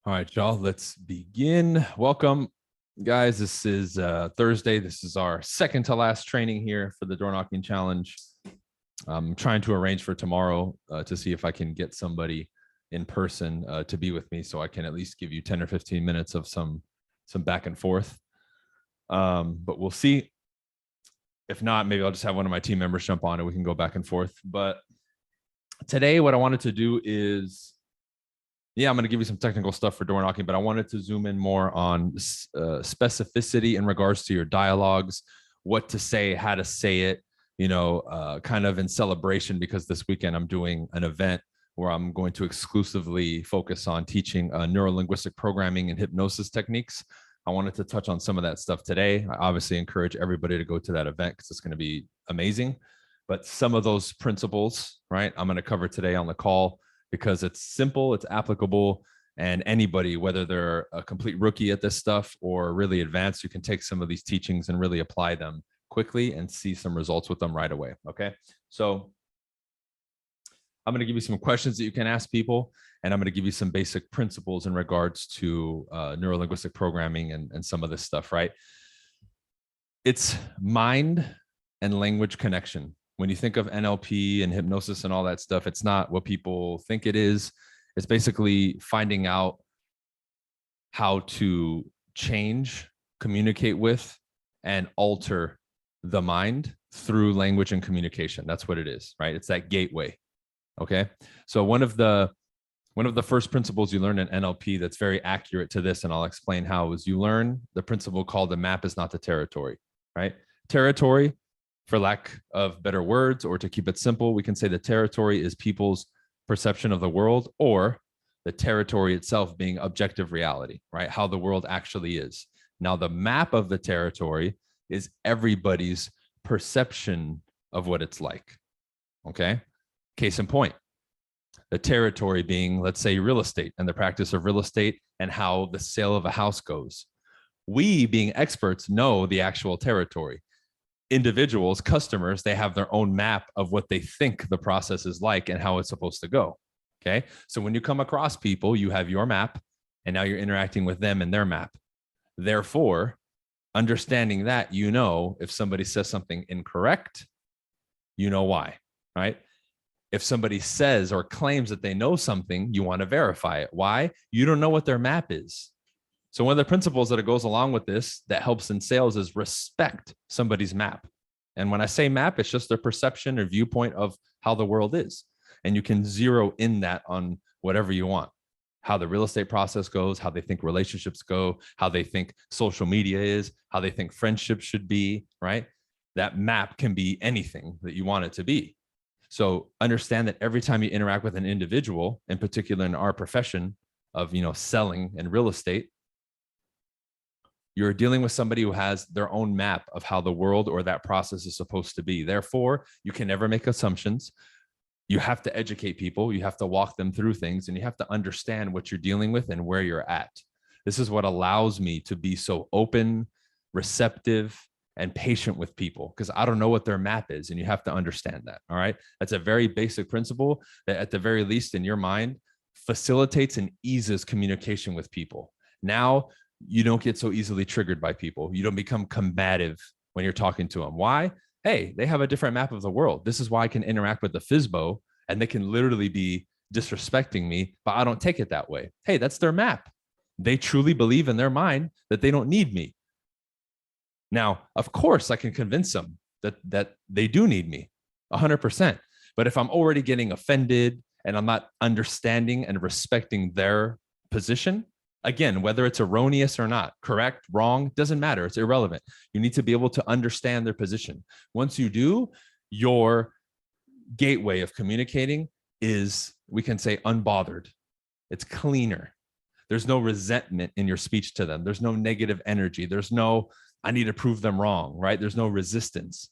All right, y'all, let's begin. Welcome, guys. This is Thursday. This is our second to last training here for the door knocking challenge. I'm trying to arrange for tomorrow to see if I can get somebody in person to be with me so I can at least give you 10 or 15 minutes of some back and forth. But we'll see. If not, maybe I'll just have one of my team members jump on and we can go back and forth. But today, what I wanted to do is, I'm going to give you some technical stuff for door knocking, but I wanted to zoom in more on specificity in regards to your dialogues, what to say, how to say it, kind of in celebration, because this weekend I'm doing an event where I'm going to exclusively focus on teaching neurolinguistic programming and hypnosis techniques. I wanted to touch on some of that stuff today. I obviously encourage everybody to go to that event because it's going to be amazing. But some of those principles, right, I'm going to cover today on the call, because it's simple, it's applicable, and anybody, whether they're a complete rookie at this stuff or really advanced, you can take some of these teachings and really apply them quickly and see some results with them right away, okay? So I'm gonna give you some questions that you can ask people, and I'm gonna give you some basic principles in regards to neurolinguistic programming and some of this stuff, right? It's mind and language connection. When you think of NLP and hypnosis and all that stuff, it's not what people think it is. It's basically finding out how to change, communicate with, and alter the mind through language and communication. That's what it is, right? It's that gateway. Okay. So one of the first principles you learn in NLP that's very accurate to this, and I'll explain how, is you learn the principle called the map is not the territory, right? Territory, for lack of better words, or to keep it simple, we can say the territory is people's perception of the world, or the territory itself being objective reality, right? How the world actually is. Now, the map of the territory is everybody's perception of what it's like, okay? Case in point, the territory being, let's say, real estate and the practice of real estate and how the sale of a house goes. We, being experts, know the actual territory. Individuals, customers, they have their own map of what they think the process is like and how it's supposed to go. Okay. So when you come across people, you have your map, and now you're interacting with them and their map. Therefore, understanding that, if somebody says something incorrect, you know why, right? If somebody says or claims that they know something, you want to verify it. Why? You don't know what their map is. So one of the principles that it goes along with this that helps in sales is respect somebody's map. And when I say map, it's just their perception or viewpoint of how the world is. And you can zero in that on whatever you want. How the real estate process goes, how they think relationships go, how they think social media is, how they think friendships should be, right? That map can be anything that you want it to be. So understand that every time you interact with an individual, in particular in our profession of, selling and real estate, you're dealing with somebody who has their own map of how the world or that process is supposed to be. Therefore, you can never make assumptions. You have to educate people. You have to walk them through things, and you have to understand what you're dealing with and where you're at. This is what allows me to be so open, receptive, and patient with people, because I don't know what their map is, and you have to understand that. All right. That's a very basic principle that, at the very least in your mind, facilitates and eases communication with people. Now, you don't get so easily triggered by people. You don't become combative when you're talking to them. Why? Hey, they have a different map of the world. This is why I can interact with the FISBO, and they can literally be disrespecting me, but I don't take it that way. Hey, that's their map. They truly believe in their mind that they don't need me. Now, of course, I can convince them that they do need me 100%. But if I'm already getting offended and I'm not understanding and respecting their position, again, whether it's erroneous or not, correct, wrong, doesn't matter. It's irrelevant. You need to be able to understand their position. Once you do, your gateway of communicating is, we can say, unbothered. It's cleaner. There's no resentment in your speech to them. There's no negative energy. There's no, I need to prove them wrong, right? There's no resistance,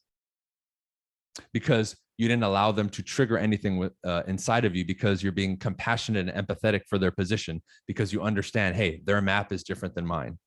because you didn't allow them to trigger anything with, inside of you, because you're being compassionate and empathetic for their position, because you understand, hey, their map is different than mine.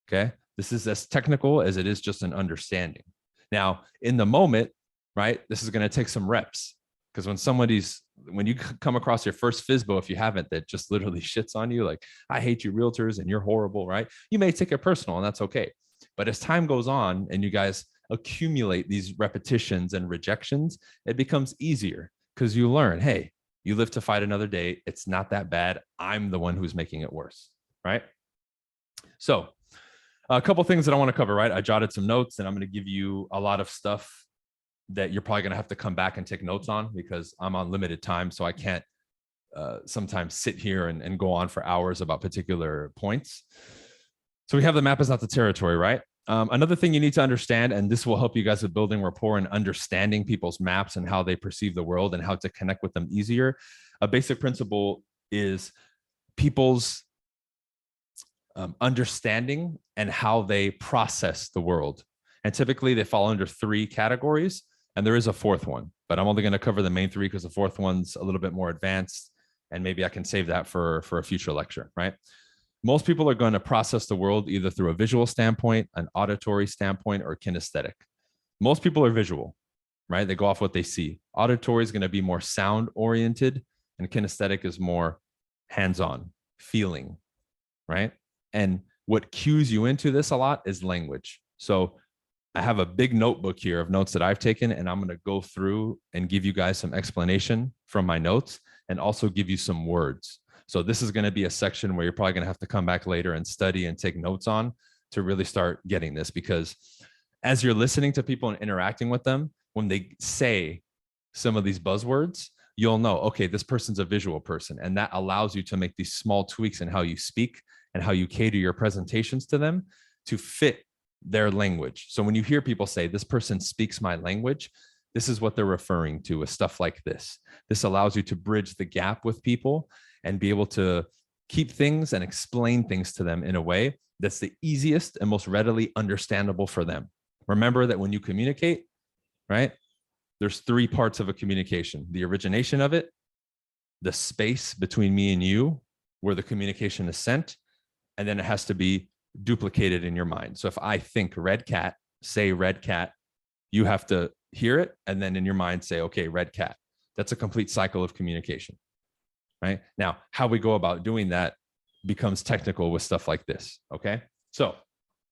Okay. This is as technical as it is just an understanding. Now, in the moment, right, this is going to take some reps. Because when you come across your first FISBO, if you haven't, that just literally shits on you, like, I hate you realtors and you're horrible, right? You may take it personal, and that's okay. But as time goes on and you guys accumulate these repetitions and rejections, it becomes easier because you learn, hey, you live to fight another day. It's not that bad. I'm the one who's making it worse, right? So a couple things that I want to cover, right? I jotted some notes, and I'm going to give you a lot of stuff that you're probably going to have to come back and take notes on because I'm on limited time. So I can't sometimes sit here and go on for hours about particular points. So we have the map is not the territory, right? Another thing you need to understand, and this will help you guys with building rapport and understanding people's maps and how they perceive the world and how to connect with them easier. A basic principle is people's understanding and how they process the world. And typically they fall under 3 categories, and there is a 4th one, but I'm only going to cover the main 3 because the 4th one's a little bit more advanced, and maybe I can save that for a future lecture, right? Most people are going to process the world either through a visual standpoint, an auditory standpoint, or kinesthetic. Most people are visual, right? They go off what they see. Auditory is going to be more sound oriented, and kinesthetic is more hands-on, feeling, right? And what cues you into this a lot is language. So I have a big notebook here of notes that I've taken, and I'm going to go through and give you guys some explanation from my notes and also give you some words. So this is going to be a section where you're probably going to have to come back later and study and take notes on to really start getting this, because as you're listening to people and interacting with them, when they say some of these buzzwords, you'll know, okay, this person's a visual person. And that allows you to make these small tweaks in how you speak and how you cater your presentations to them to fit their language. So when you hear people say, this person speaks my language, this is what they're referring to with stuff like this. This allows you to bridge the gap with people and be able to keep things and explain things to them in a way that's the easiest and most readily understandable for them. Remember that when you communicate, right, there's 3 parts of a communication: the origination of it, the space between me and you where the communication is sent, and then it has to be duplicated in your mind. So if I think red cat, say red cat, you have to hear it and then in your mind say, okay, red cat. That's a complete cycle of communication, right? Now, how we go about doing that becomes technical with stuff like this, okay? So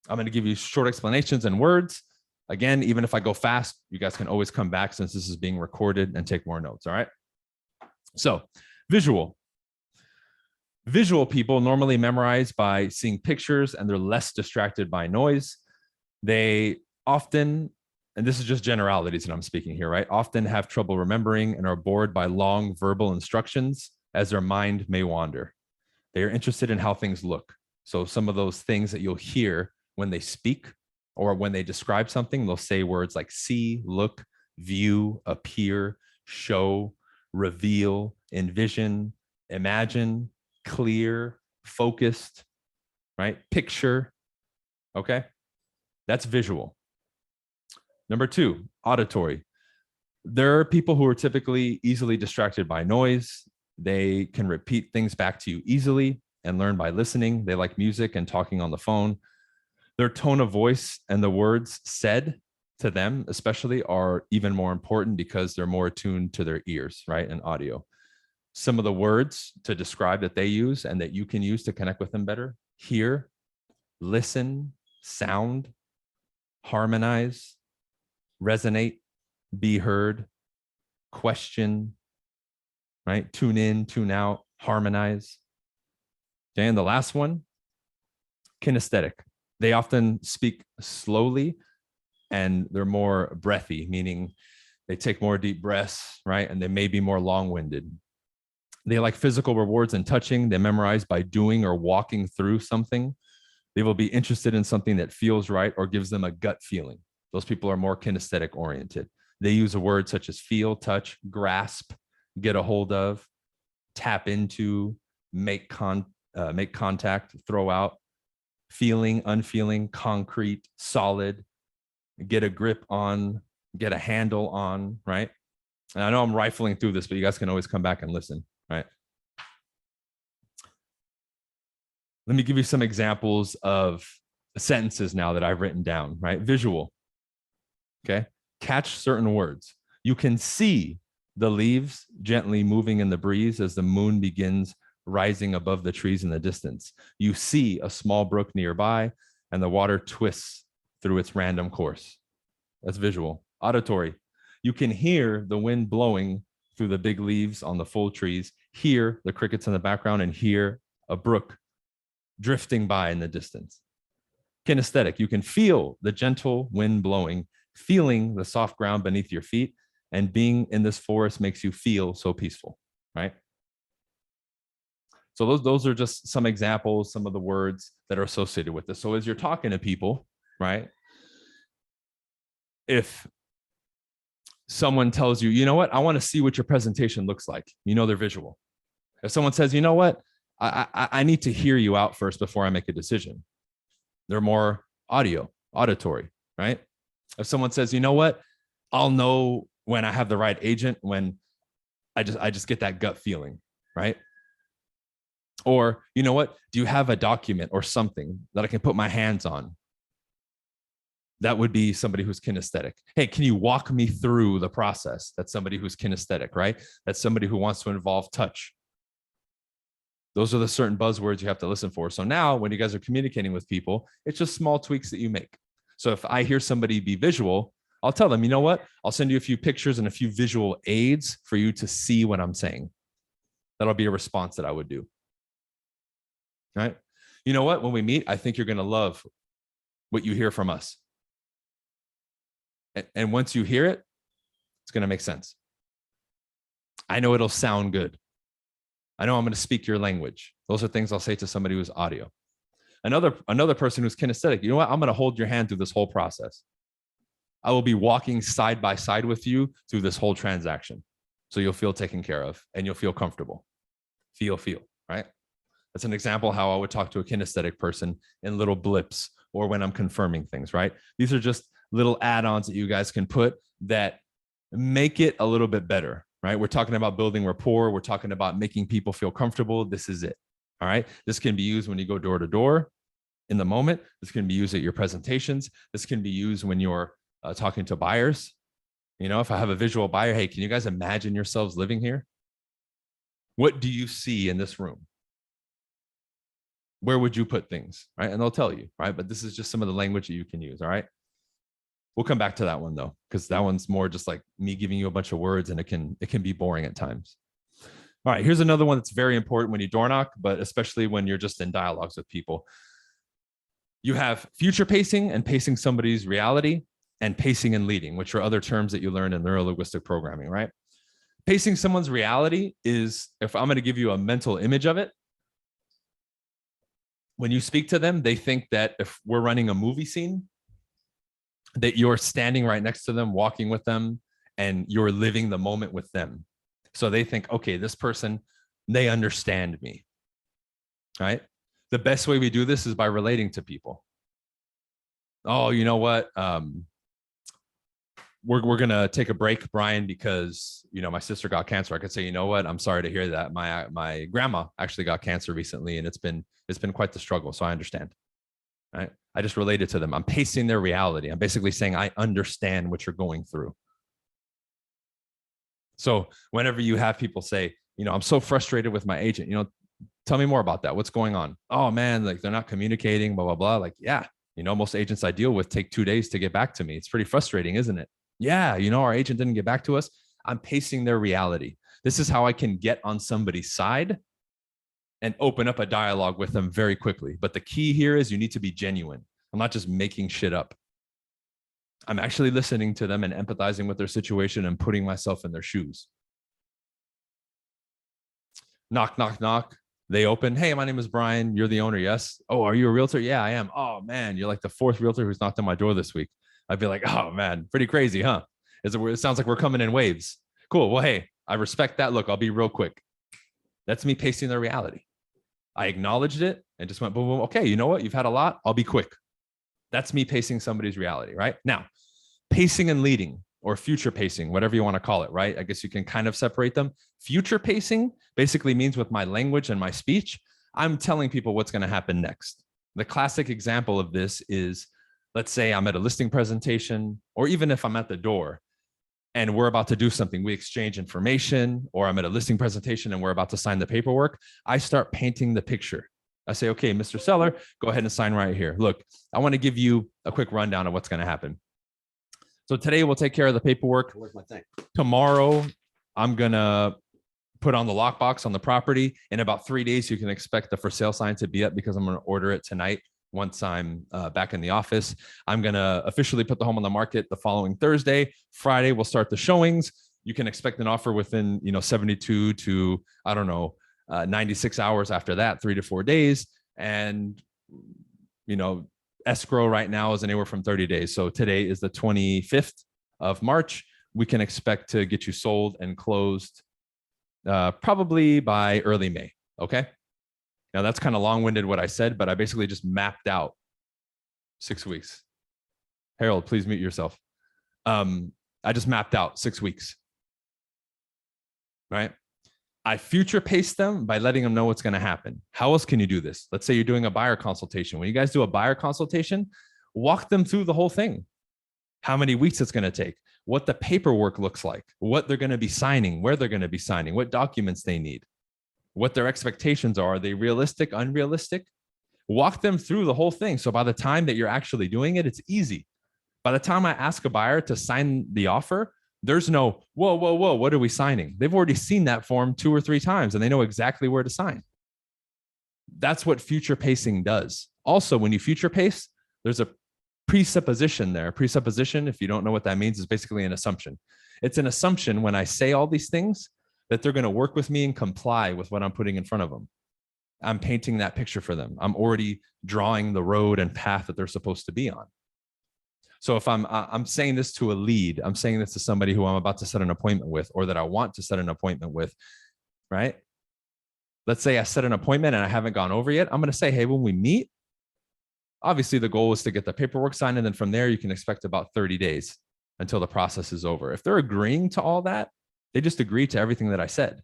I'm going to give you short explanations and words. Again, even if I go fast, you guys can always come back since this is being recorded and take more notes, all right? So visual. Visual people normally memorize by seeing pictures, and they're less distracted by noise. They often, and this is just generalities that I'm speaking here, right? Often have trouble remembering and are bored by long verbal instructions as their mind may wander. They are interested in how things look. So some of those things that you'll hear when they speak or when they describe something, they'll say words like see, look, view, appear, show, reveal, envision, imagine, clear, focused, right? Picture, okay? That's visual. Number 2, auditory. There are people who are typically easily distracted by noise. They can repeat things back to you easily and learn by listening. They like music and talking on the phone. Their tone of voice and the words said to them especially are even more important because they're more attuned to their ears, right? And audio. Some of the words to describe that they use and that you can use to connect with them better: hear, listen, sound, harmonize, resonate, be heard, question, right? Tune in, tune out, harmonize. Okay, and the last one, kinesthetic. They often speak slowly and they're more breathy, meaning they take more deep breaths, right? And they may be more long-winded. They like physical rewards and touching. They memorize by doing or walking through something. They will be interested in something that feels right or gives them a gut feeling. Those people are more kinesthetic oriented. They use a word such as feel, touch, grasp, get a hold of, tap into, make contact, throw out, feeling, unfeeling, concrete, solid, get a grip on, get a handle on, right? And I know I'm rifling through this, but you guys can always come back and listen, right? Let me give you some examples of sentences now that I've written down, right? Visual, okay? Catch certain words. You can see the leaves gently moving in the breeze as the moon begins rising above the trees in the distance. You see a small brook nearby, and the water twists through its random course. That's visual. Auditory. You can hear the wind blowing through the big leaves on the full trees, hear the crickets in the background, and hear a brook drifting by in the distance. Kinesthetic. You can feel the gentle wind blowing, feeling the soft ground beneath your feet, and being in this forest makes you feel so peaceful, right? So those are just some examples, some of the words that are associated with this. So as you're talking to people, right? If someone tells you, you know what, I want to see what your presentation looks like, you know, they're visual. If someone says, you know what, I need to hear you out first before I make a decision, they're more auditory, right? If someone says, you know what, I'll know when I have the right agent, when I just get that gut feeling, right? Or, you know what, do you have a document or something that I can put my hands on? That would be somebody who's kinesthetic. Hey, can you walk me through the process? That's somebody who's kinesthetic, right? That's somebody who wants to involve touch. Those are the certain buzzwords you have to listen for. So now when you guys are communicating with people, it's just small tweaks that you make. So if I hear somebody be visual, I'll tell them, you know what, I'll send you a few pictures and a few visual aids for you to see what I'm saying. That'll be a response that I would do. Right? You know what? When we meet, I think you're going to love what you hear from us. And once you hear it, it's going to make sense. I know it'll sound good. I know I'm going to speak your language. Those are things I'll say to somebody who's audio. Another person who's kinesthetic, you know what? I'm going to hold your hand through this whole process. I will be walking side by side with you through this whole transaction. So you'll feel taken care of and you'll feel comfortable. Feel, right? That's an example how I would talk to a kinesthetic person in little blips or when I'm confirming things, right? These are just little add-ons that you guys can put that make it a little bit better, right? We're talking about building rapport. We're talking about making people feel comfortable. This is it, all right? This can be used when you go door to door in the moment. This can be used at your presentations. This can be used when you're talking to buyers. You know, if I have a visual buyer, hey, can you guys imagine yourselves living here? What do you see in this room? Where would you put things, right? And they'll tell you, right? But this is just some of the language that you can use, all right? We'll come back to that one though, because that one's more just like me giving you a bunch of words and it can be boring at times. All right, here's another one that's very important when you door knock, but especially when you're just in dialogues with people. You have future pacing and pacing somebody's reality, and pacing and leading, which are other terms that you learn in neuro-linguistic programming, right? Pacing someone's reality is, if I'm going to give you a mental image of it, when you speak to them, they think that if we're running a movie scene, that you're standing right next to them, walking with them, and you're living the moment with them. So they think, okay, this person, they understand me, right? The best way we do this is by relating to people. Oh, you know what? We're going to take a break, Brian, because, you know, my sister got cancer. I could say, you know what? I'm sorry to hear that. My grandma actually got cancer recently, and it's been quite the struggle. So I understand. Right? I just related to them. I'm pacing their reality. I'm basically saying, I understand what you're going through. So whenever you have people say, you know, I'm so frustrated with my agent, you know, tell me more about that. What's going on? Oh man, like they're not communicating, blah, blah, blah. Like, yeah, you know, most agents I deal with take 2 days to get back to me. It's pretty frustrating, isn't it? Yeah, you know, our agent didn't get back to us. I'm pacing their reality. This is how I can get on somebody's side and open up a dialogue with them very quickly. But the key here is you need to be genuine. I'm not just making shit up. I'm actually listening to them and empathizing with their situation and putting myself in their shoes. Knock, knock, knock. They open. Hey, my name is Brian. You're the owner. Yes. Oh, are you a realtor? Yeah, I am. Oh man, you're like the 4th realtor who's knocked on my door this week. I'd be like, oh man, pretty crazy, huh? It sounds like we're coming in waves. Cool. Well, hey, I respect that. Look, I'll be real quick. That's me pacing their reality. I acknowledged it and just went, boom, boom. Okay, you know what? You've had a lot. I'll be quick. That's me pacing somebody's reality, right? Now, pacing and leading, or future pacing, whatever you want to call it, right? I guess you can kind of separate them. Future pacing basically means with my language and my speech, I'm telling people what's going to happen next. The classic example of this is, let's say I'm at a listing presentation, or even if I'm at the door and we're about to do something, we exchange information, or I'm at a listing presentation and we're about to sign the paperwork, I start painting the picture. I say, okay, Mr. Seller, go ahead and sign right here. Look, I want to give you a quick rundown of what's going to happen. So today we'll take care of the paperwork. Where's my thing? Tomorrow, I'm going to put on the lockbox on the property. In about 3 days, you can expect the for sale sign to be up because I'm going to order it tonight. Once I'm back in the office, I'm going to officially put the home on the market the following Thursday. Friday, we'll start the showings. You can expect an offer within, 72 to, 96 hours after that, 3 to 4 days. And, escrow right now is anywhere from 30 days. So today is the 25th of March. We can expect to get you sold and closed probably by early May. Okay. Now that's kind of long-winded what I said, but I basically just mapped out 6 weeks. Harold, please mute yourself. I just mapped out 6 weeks, right? I future pace them by letting them know what's going to happen. How else can you do this? Let's say you're doing a buyer consultation. When you guys do a buyer consultation, walk them through the whole thing. How many weeks it's going to take, what the paperwork looks like, what they're going to be signing, where they're going to be signing, what documents they need, what their expectations are. Are they realistic, unrealistic? Walk them through the whole thing. So by the time that you're actually doing it, it's easy. By the time I ask a buyer to sign the offer, there's no, whoa, what are we signing? They've already seen that form 2 or 3 times and they know exactly where to sign. That's what future pacing does. Also, when you future pace, there's a presupposition there. Presupposition, if you don't know what that means, is basically an assumption. It's an assumption when I say all these things that they're going to work with me and comply with what I'm putting in front of them. I'm painting that picture for them. I'm already drawing the road and path that they're supposed to be on. So if I'm saying this to a lead, I'm saying this to somebody who I'm about to set an appointment with, or that I want to set an appointment with, right? Let's say I set an appointment and I haven't gone over yet. I'm going to say, hey, when we meet, obviously the goal is to get the paperwork signed. And then from there, you can expect about 30 days until the process is over. If they're agreeing to all that, they just agree to everything that I said.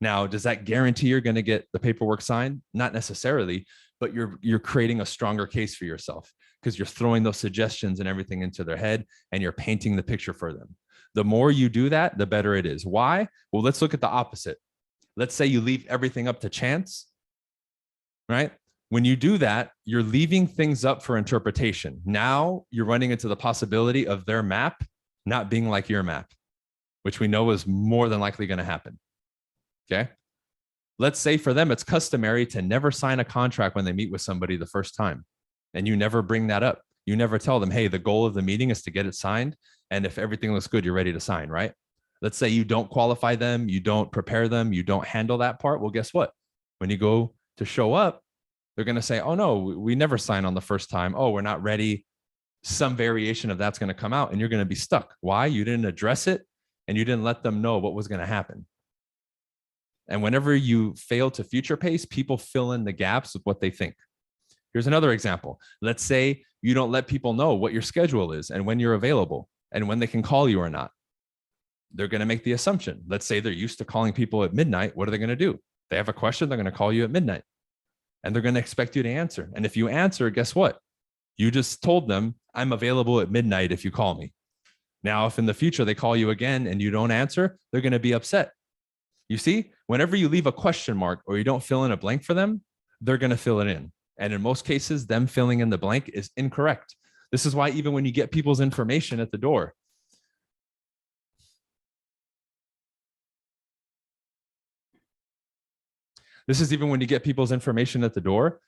Now, does that guarantee you're going to get the paperwork signed? Not necessarily, but you're creating a stronger case for yourself because you're throwing those suggestions and everything into their head and you're painting the picture for them. The more you do that, the better it is. Why? Well, let's look at the opposite. Let's say you leave everything up to chance, right? When you do that, you're leaving things up for interpretation. Now you're running into the possibility of their map not being like your map, which we know is more than likely going to happen. Okay. Let's say for them, it's customary to never sign a contract when they meet with somebody the first time. And you never bring that up. You never tell them, hey, the goal of the meeting is to get it signed. And if everything looks good, you're ready to sign, right? Let's say you don't qualify them, you don't prepare them, you don't handle that part. Well, guess what? When you go to show up, they're going to say, oh no, we never sign on the first time. Oh, we're not ready. Some variation of that's going to come out and you're going to be stuck. Why? You didn't address it and you didn't let them know what was going to happen. And whenever you fail to future pace, people fill in the gaps with what they think. Here's another example. Let's say you don't let people know what your schedule is and when you're available and when they can call you or not. They're going to make the assumption. Let's say they're used to calling people at midnight. What are they going to do? They have a question. They're going to call you at midnight and they're going to expect you to answer. And if you answer, guess what? You just told them, I'm available at midnight if you call me. Now, if in the future they call you again and you don't answer, they're going to be upset. You see, whenever you leave a question mark or you don't fill in a blank for them, they're going to fill it in. And in most cases, them filling in the blank is incorrect. This is why even when you get people's information at the door,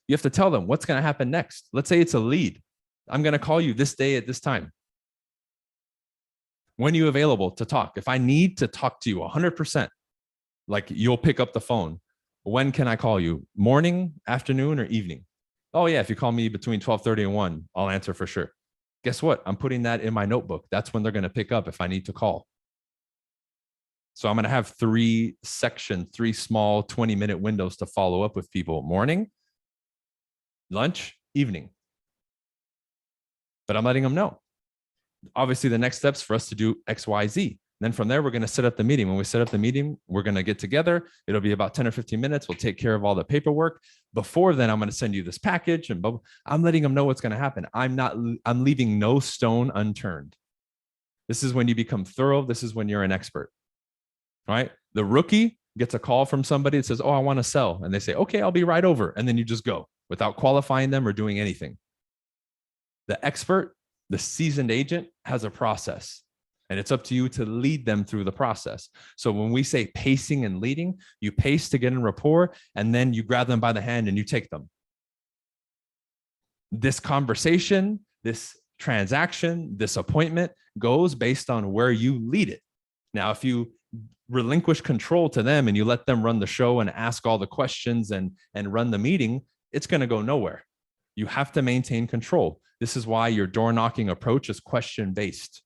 you have to tell them what's going to happen next. Let's say it's a lead. I'm going to call you this day at this time. When are you available to talk? If I need to talk to you 100%, like you'll pick up the phone. When can I call you? Morning, afternoon, or evening? Oh yeah, if you call me between 12:30 and 1, I'll answer for sure. Guess what? I'm putting that in my notebook. That's when they're going to pick up if I need to call. So I'm going to have 3 small 20-minute windows to follow up with people. Morning, lunch, evening. But I'm letting them know. Obviously, the next steps for us to do X, Y, Z. Then from there, we're going to set up the meeting. When we set up the meeting, we're going to get together. It'll be about 10 or 15 minutes. We'll take care of all the paperwork. Before then, I'm going to send you this package and I'm letting them know what's going to happen. I'm leaving no stone unturned. This is when you become thorough. This is when you're an expert, right? The rookie gets a call from somebody that says, oh, I want to sell. And they say, okay, I'll be right over. And then you just go without qualifying them or doing anything. The expert, the seasoned agent, has a process, and it's up to you to lead them through the process. So when we say pacing and leading, you pace to get in rapport, and then you grab them by the hand and you take them. This conversation, this transaction, this appointment goes based on where you lead it. Now, if you relinquish control to them and you let them run the show and ask all the questions and run the meeting, it's going to go nowhere. You have to maintain control. This is why your door knocking approach is question based.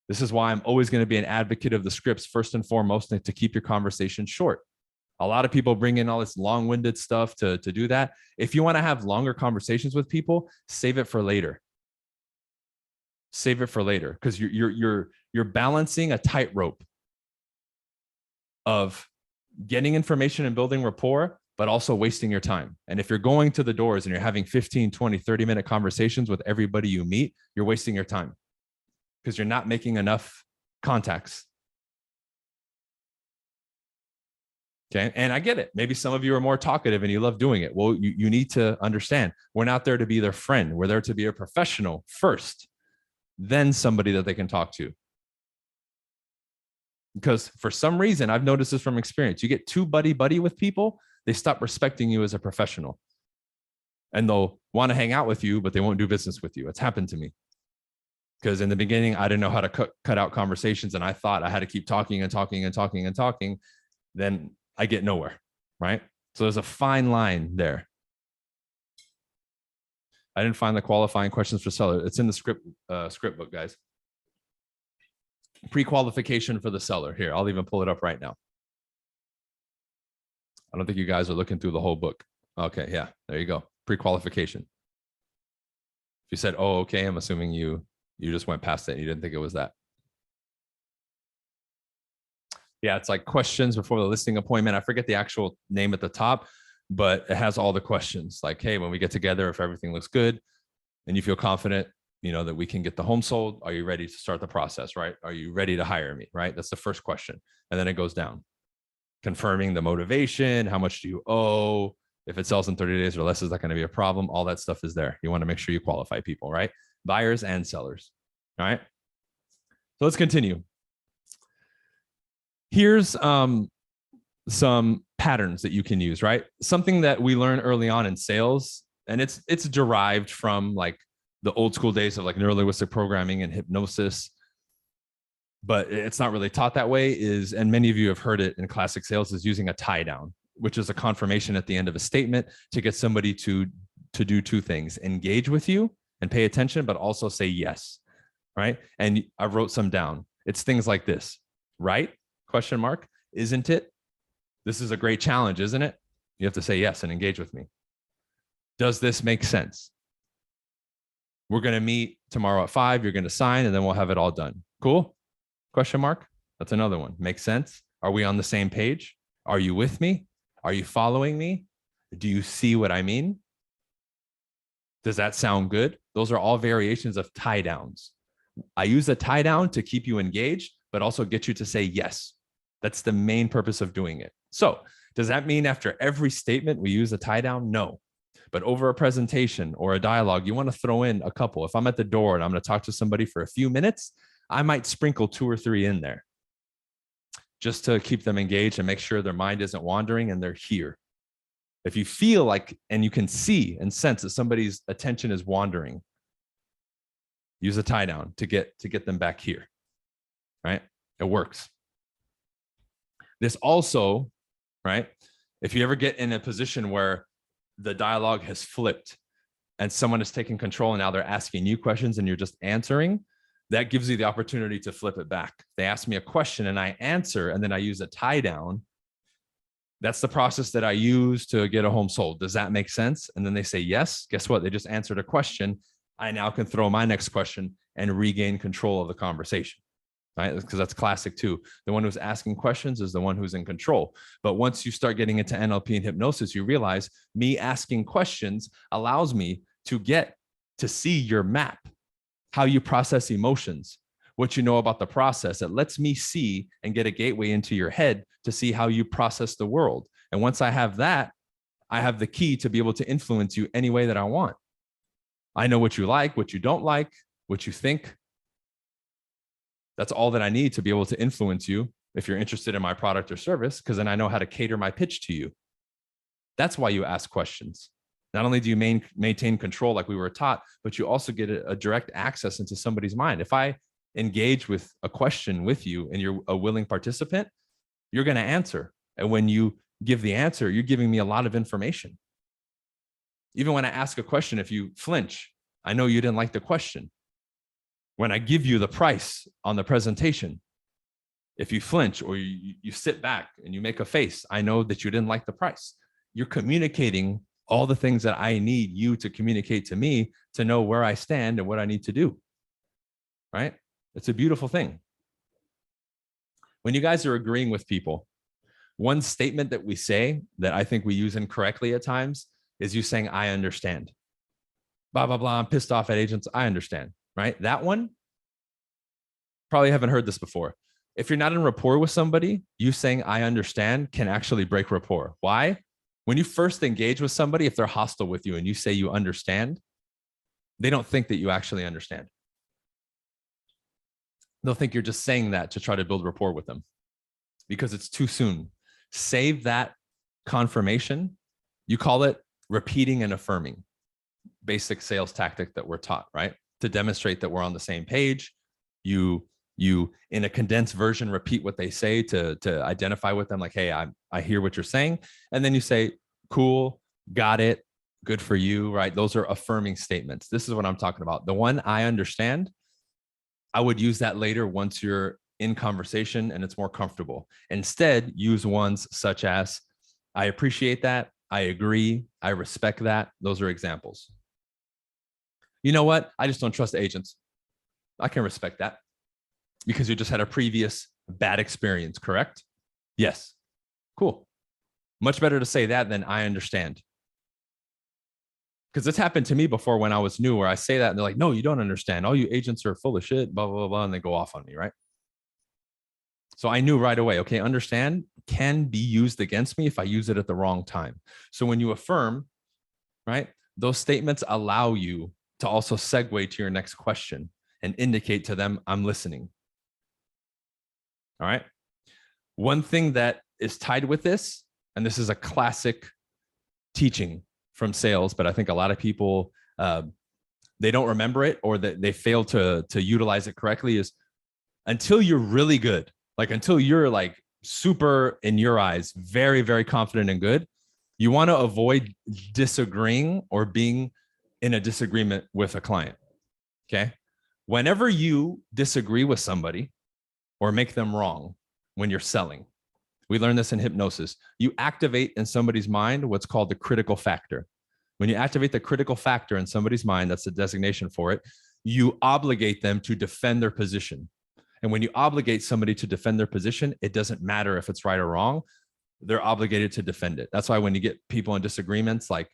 This is why I'm always going to be an advocate of the scripts first and foremost, and to keep your conversation short. A lot of people bring in all this long-winded stuff to do that. If you want to have longer conversations with people, save it for later. Save it for later, because you're balancing a tightrope of getting information and building rapport, but also wasting your time. And if you're going to the doors and you're having 15, 20, 30-minute conversations with everybody you meet, you're wasting your time because you're not making enough contacts. Okay. And I get it. Maybe some of you are more talkative and you love doing it. Well, you need to understand, we're not there to be their friend. We're there to be a professional first, then somebody that they can talk to. Because for some reason, I've noticed this from experience, you get too buddy-buddy with people, they stop respecting you as a professional. And they'll want to hang out with you, but they won't do business with you. It's happened to me. Because in the beginning, I didn't know how to cut out conversations, and I thought I had to keep talking and talking and talking and talking. Then I get nowhere, right? So there's a fine line there. I didn't find the qualifying questions for seller. It's in the script book, guys. Pre-qualification for the seller. Here, I'll even pull it up right now. I don't think you guys are looking through the whole book. Okay, yeah, there you go. Pre-qualification. If you said, oh, okay, I'm assuming you just went past it and you didn't think it was that. Yeah, it's like questions before the listing appointment. I forget the actual name at the top, but it has all the questions. Like, hey, when we get together, if everything looks good and you feel confident, you know, that we can get the home sold, are you ready to start the process, right? Are you ready to hire me, right? That's the first question. And then it goes down. Confirming the motivation, how much do you owe? If it sells in 30 days or less, is that going to be a problem? All that stuff is there. You want to make sure you qualify people, right? Buyers and sellers, all right? So let's continue. Here's some patterns that you can use, right? Something that we learn early on in sales, and it's derived from like the old school days of like neurolinguistic programming and hypnosis, but it's not really taught that way, is, and many of you have heard it in classic sales, is using a tie down, which is a confirmation at the end of a statement to get somebody to do two things: engage with you and pay attention, but also say yes, right? And I wrote some down. It's things like this, right? Question mark. Isn't it? This is a great challenge, isn't it? You have to say yes and engage with me. Does this make sense? We're going to meet tomorrow at 5. You're going to sign, and then we'll have it all done. Cool? Question mark. That's another one. Makes sense? Are we on the same page? Are you with me? Are you following me? Do you see what I mean? Does that sound good? Those are all variations of tie downs. I use a tie down to keep you engaged, but also get you to say yes. That's the main purpose of doing it. So does that mean after every statement we use a tie down? No. But over a presentation or a dialogue, you want to throw in a couple. If I'm at the door and I'm going to talk to somebody for a few minutes, I might sprinkle 2 or 3 in there just to keep them engaged and make sure their mind isn't wandering and they're here. If you feel like, and you can see and sense that somebody's attention is wandering, use a tie down to get them back here, right? It works. This also, right? If you ever get in a position where the dialogue has flipped and someone is taking control and now they're asking you questions and you're just answering, that gives you the opportunity to flip it back. They ask me a question and I answer, and then I use a tie down. That's the process that I use to get a home sold. Does that make sense? And then they say yes. Guess what? They just answered a question. I now can throw my next question and regain control of the conversation, right? Because that's classic too. The one who's asking questions is the one who's in control. But once you start getting into NLP and hypnosis, you realize me asking questions allows me to get to see your map, how you process emotions, what you know about the process. It lets me see and get a gateway into your head to see how you process the world. And once I have that, I have the key to be able to influence you any way that I want. I know what you like, what you don't like, what you think. That's all that I need to be able to influence you if you're interested in my product or service, because then I know how to cater my pitch to you. That's why you ask questions. Not only do you maintain control like we were taught, but you also get a direct access into somebody's mind. If I engage with a question with you and you're a willing participant, you're going to answer. And when you give the answer, you're giving me a lot of information. Even when I ask a question, if you flinch, I know you didn't like the question. When I give you the price on the presentation, if you flinch or you sit back and you make a face, I know that you didn't like the price. You're communicating all the things that I need you to communicate to me to know where I stand and what I need to do, right? It's a beautiful thing. When you guys are agreeing with people, one statement that we say that I think we use incorrectly at times is you saying, I understand. Blah, blah, blah, I'm pissed off at agents. I understand, right? That one, probably haven't heard this before. If you're not in rapport with somebody, you saying, I understand can actually break rapport. Why? When you first engage with somebody, if they're hostile with you and you say you understand, they don't think that you actually understand. They'll think you're just saying that to try to build rapport with them because it's too soon. Save that confirmation. You call it repeating and affirming. Basic sales tactic that we're taught, right? To demonstrate that we're on the same page. You in a condensed version, repeat what they say to identify with them like, hey, I hear what you're saying. And then you say, cool, got it, good for you, right? Those are affirming statements. This is what I'm talking about. The one, I understand, I would use that later once you're in conversation and it's more comfortable. Instead, use ones such as, I appreciate that, I agree, I respect that. Those are examples. You know what? I just don't trust agents. I can respect that because you just had a previous bad experience, correct? Yes. Cool. Much better to say that than I understand. Because it's happened to me before when I was new where I say that and they're like, no, you don't understand. All you agents are full of shit, blah, blah, blah, and they go off on me, right? So I knew right away, okay, understand can be used against me if I use it at the wrong time. So when you affirm, right, those statements allow you to also segue to your next question and indicate to them, I'm listening. All right. One thing that is tied with this, and this is a classic teaching from sales, but I think a lot of people, they don't remember it or that they fail to utilize it correctly, is until you're really good, like until you're like super in your eyes, very, very confident and good, you want to avoid disagreeing or being in a disagreement with a client. Okay. Whenever you disagree with somebody or make them wrong when you're selling, we learn this in hypnosis. You activate in somebody's mind what's called the critical factor. When you activate the critical factor in somebody's mind, that's the designation for it, you obligate them to defend their position. And when you obligate somebody to defend their position, it doesn't matter if it's right or wrong. They're obligated to defend it. That's why when you get people in disagreements, like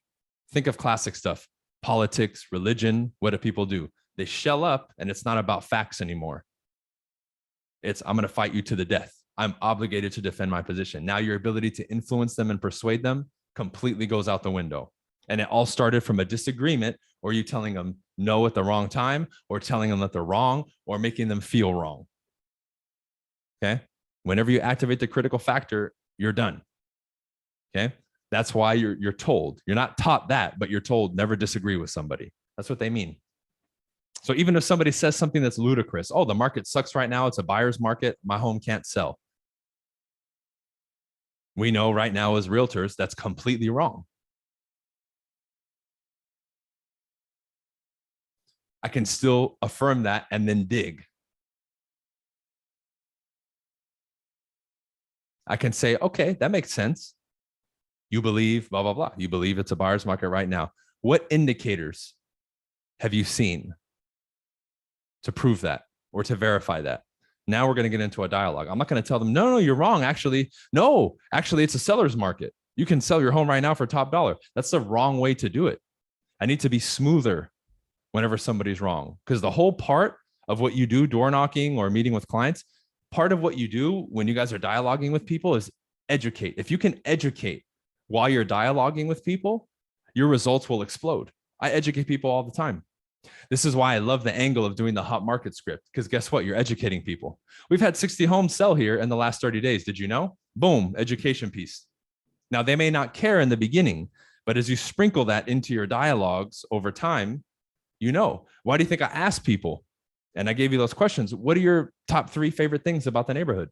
think of classic stuff, politics, religion, what do people do? They shell up and it's not about facts anymore. It's, I'm going to fight you to the death. I'm obligated to defend my position. Now your ability to influence them and persuade them completely goes out the window. And it all started from a disagreement or you telling them no at the wrong time or telling them that they're wrong or making them feel wrong. Okay. Whenever you activate the critical factor, you're done. Okay. That's why you're told, you're not taught that, but you're told never disagree with somebody. That's what they mean. So even if somebody says something that's ludicrous, oh, the market sucks right now, it's a buyer's market, my home can't sell. We know right now as realtors, that's completely wrong. I can still affirm that and then dig. I can say, okay, that makes sense. You believe blah, blah, blah. You believe it's a buyer's market right now. What indicators have you seen to prove that or to verify that? Now we're going to get into a dialogue. I'm not going to tell them, no, you're wrong. Actually, it's a seller's market. You can sell your home right now for top dollar. That's the wrong way to do it. I need to be smoother whenever somebody's wrong, because the whole part of what you do, door knocking or meeting with clients, part of what you do when you guys are dialoguing with people is educate. If you can educate while you're dialoguing with people, your results will explode. I educate people all the time. This is why I love the angle of doing the hot market script, because guess what? You're educating people. We've had 60 homes sell here in the last 30 days. Did you know? Boom, education piece. Now, they may not care in the beginning, but as you sprinkle that into your dialogues over time, you know. Why do you think I ask people? And I gave you those questions. What are your top 3 favorite things about the neighborhood?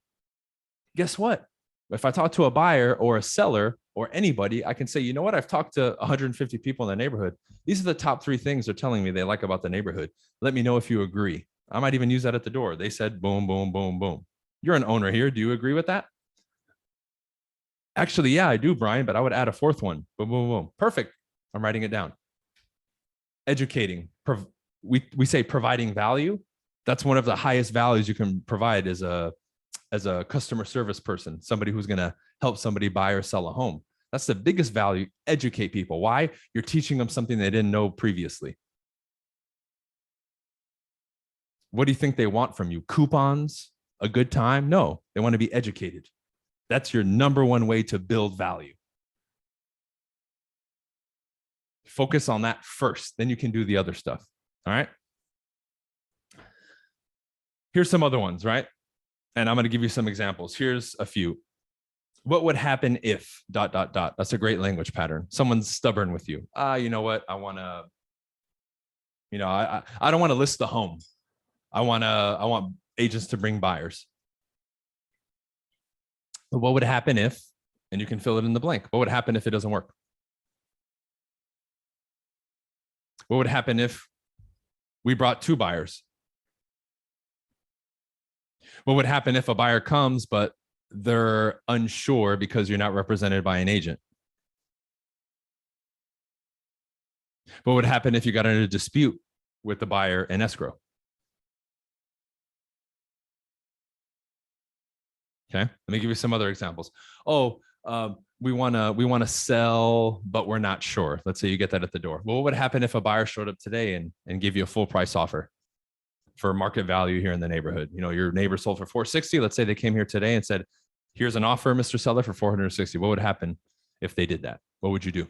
Guess what? If I talk to a buyer or a seller or anybody, I can say, you know what? I've talked to 150 people in the neighborhood. These are the top 3 things they're telling me they like about the neighborhood. Let me know if you agree. I might even use that at the door. They said, boom, boom, boom, boom. You're an owner here. Do you agree with that? Actually, yeah, I do, Brian, but I would add a 4th one. Boom, boom, boom. Perfect. I'm writing it down. Educating. We say providing value. That's one of the highest values you can provide as a customer service person, somebody who's going to help somebody buy or sell a home. That's the biggest value. Educate people. Why? You're teaching them something they didn't know previously. What do you think they want from you? Coupons? A good time? No, they want to be educated. That's your number one way to build value. Focus on that first, then you can do the other stuff. All right. Here's some other ones, right? And I'm going to give you some examples. Here's a few. What would happen if ... That's a great language pattern. Someone's stubborn with you. You know what? I want to, I don't want to list the home. I want agents to bring buyers. What would happen if, and you can fill it in the blank. What would happen if it doesn't work? What would happen if we brought 2 buyers? What would happen if a buyer comes, but they're unsure because you're not represented by an agent? What would happen if you got in a dispute with the buyer in escrow? Okay, let me give you some other examples. We want to sell, but we're not sure. Let's say you get that at the door. Well, what would happen if a buyer showed up today and gave you a full price offer for market value here in the neighborhood? Your neighbor sold for 460. Let's say they came here today and said, here's an offer, Mr. Seller, for 460. What would happen if they did that? What would you do?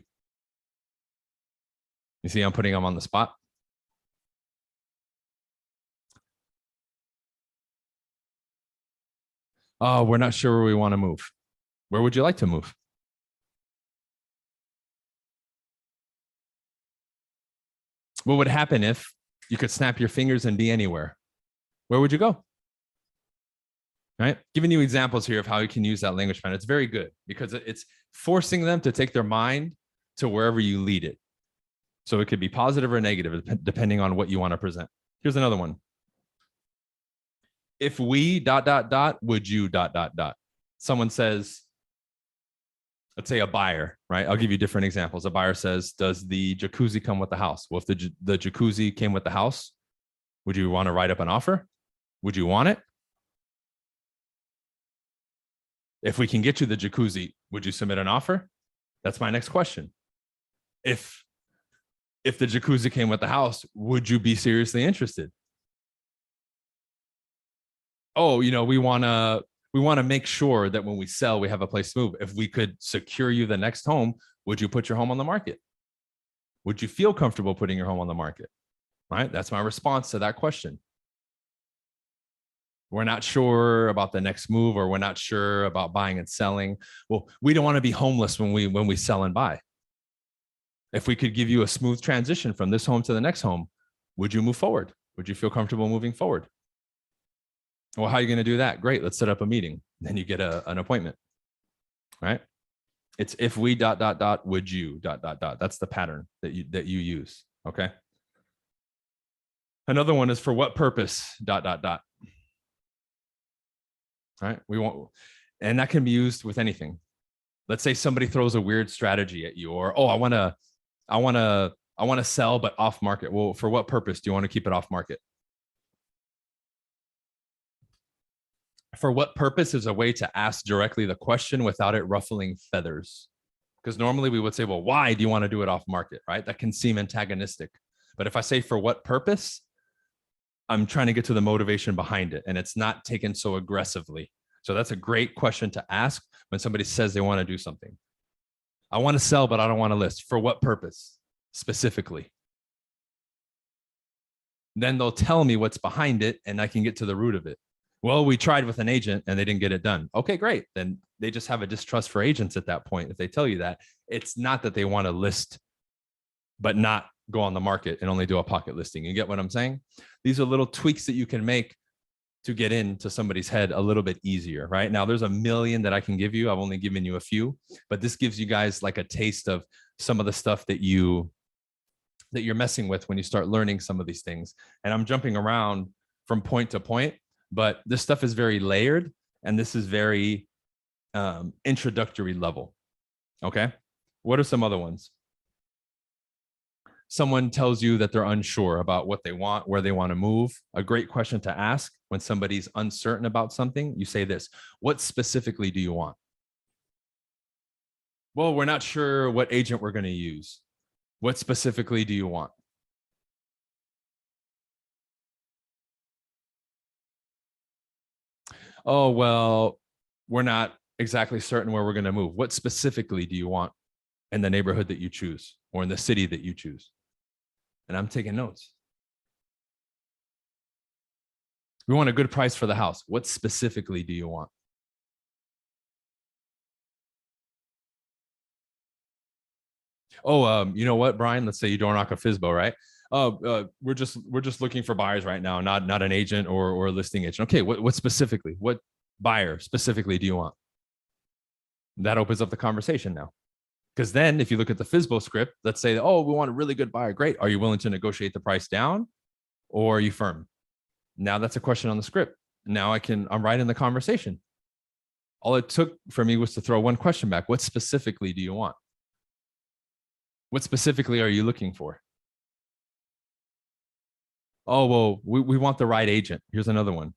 You see, I'm putting them on the spot. Oh, we're not sure where we want to move. Where would you like to move? What would happen if you could snap your fingers and be anywhere? Where would you go? Right? Giving you examples here of how you can use that language pattern. It's very good because it's forcing them to take their mind to wherever you lead it. So it could be positive or negative, depending on what you want to present. Here's another one. If we ... would you ... Someone says, let's say a buyer, right? I'll give you different examples. A buyer says, does the jacuzzi come with the house? Well, if the jacuzzi came with the house, would you want to write up an offer? Would you want it? If we can get you the jacuzzi, would you submit an offer? That's my next question. If the jacuzzi came with the house, would you be seriously interested? Oh, we want to make sure that when we sell, we have a place to move. If we could secure you the next home, would you put your home on the market? Would you feel comfortable putting your home on the market? Right? That's my response to that question. We're not sure about the next move, or we're not sure about buying and selling. Well, we don't want to be homeless when we sell and buy. If we could give you a smooth transition from this home to the next home, would you move forward? Would you feel comfortable moving forward? Well, how are you going to do that? Great. Let's set up a meeting. Then you get an appointment, right? It's if we ... would you ... That's the pattern that you use. Okay. Another one is for what purpose ... Right. We want, and that can be used with anything. Let's say somebody throws a weird strategy at you, or, I want to sell, but off market. Well, for what purpose do you want to keep it off market? For what purpose is a way to ask directly the question without it ruffling feathers. Because normally we would say, well, why do you want to do it off market, right? That can seem antagonistic. But if I say for what purpose, I'm trying to get to the motivation behind it, and it's not taken so aggressively. So that's a great question to ask when somebody says they want to do something. I want to sell, but I don't want to list. For what purpose specifically? Then they'll tell me what's behind it, and I can get to the root of it. Well, we tried with an agent and they didn't get it done. Okay, great. Then they just have a distrust for agents at that point. If they tell you that, it's not that they want to list, but not go on the market and only do a pocket listing. You get what I'm saying? These are little tweaks that you can make to get into somebody's head a little bit easier, right? Now, there's a million that I can give you. I've only given you a few, but this gives you guys like a taste of some of the stuff that you're messing with when you start learning some of these things. And I'm jumping around from point to point, but this stuff is very layered, and this is very introductory level. Okay. What are some other ones? Someone tells you that they're unsure about what they want, where they want to move. A great question to ask when somebody's uncertain about something, you say this: what specifically do you want? Well, we're not sure what agent we're going to use. What specifically do you want? Oh, well, we're not exactly certain where we're going to move. What specifically do you want in the neighborhood that you choose or in the city that you choose? And I'm taking notes. We want a good price for the house. What specifically do you want? Oh, you know what, Bryan? Let's say you door knock a FSBO, right? We're just looking for buyers right now, not an agent or a listing agent. Okay, what specifically? What buyer specifically do you want? That opens up the conversation now. Because then if you look at the FSBO script, let's say, oh, we want a really good buyer. Great. Are you willing to negotiate the price down, or are you firm? Now that's a question on the script. Now I'm right in the conversation. All it took for me was to throw one question back. What specifically do you want? What specifically are you looking for? Oh, well, we want the right agent. Here's another one.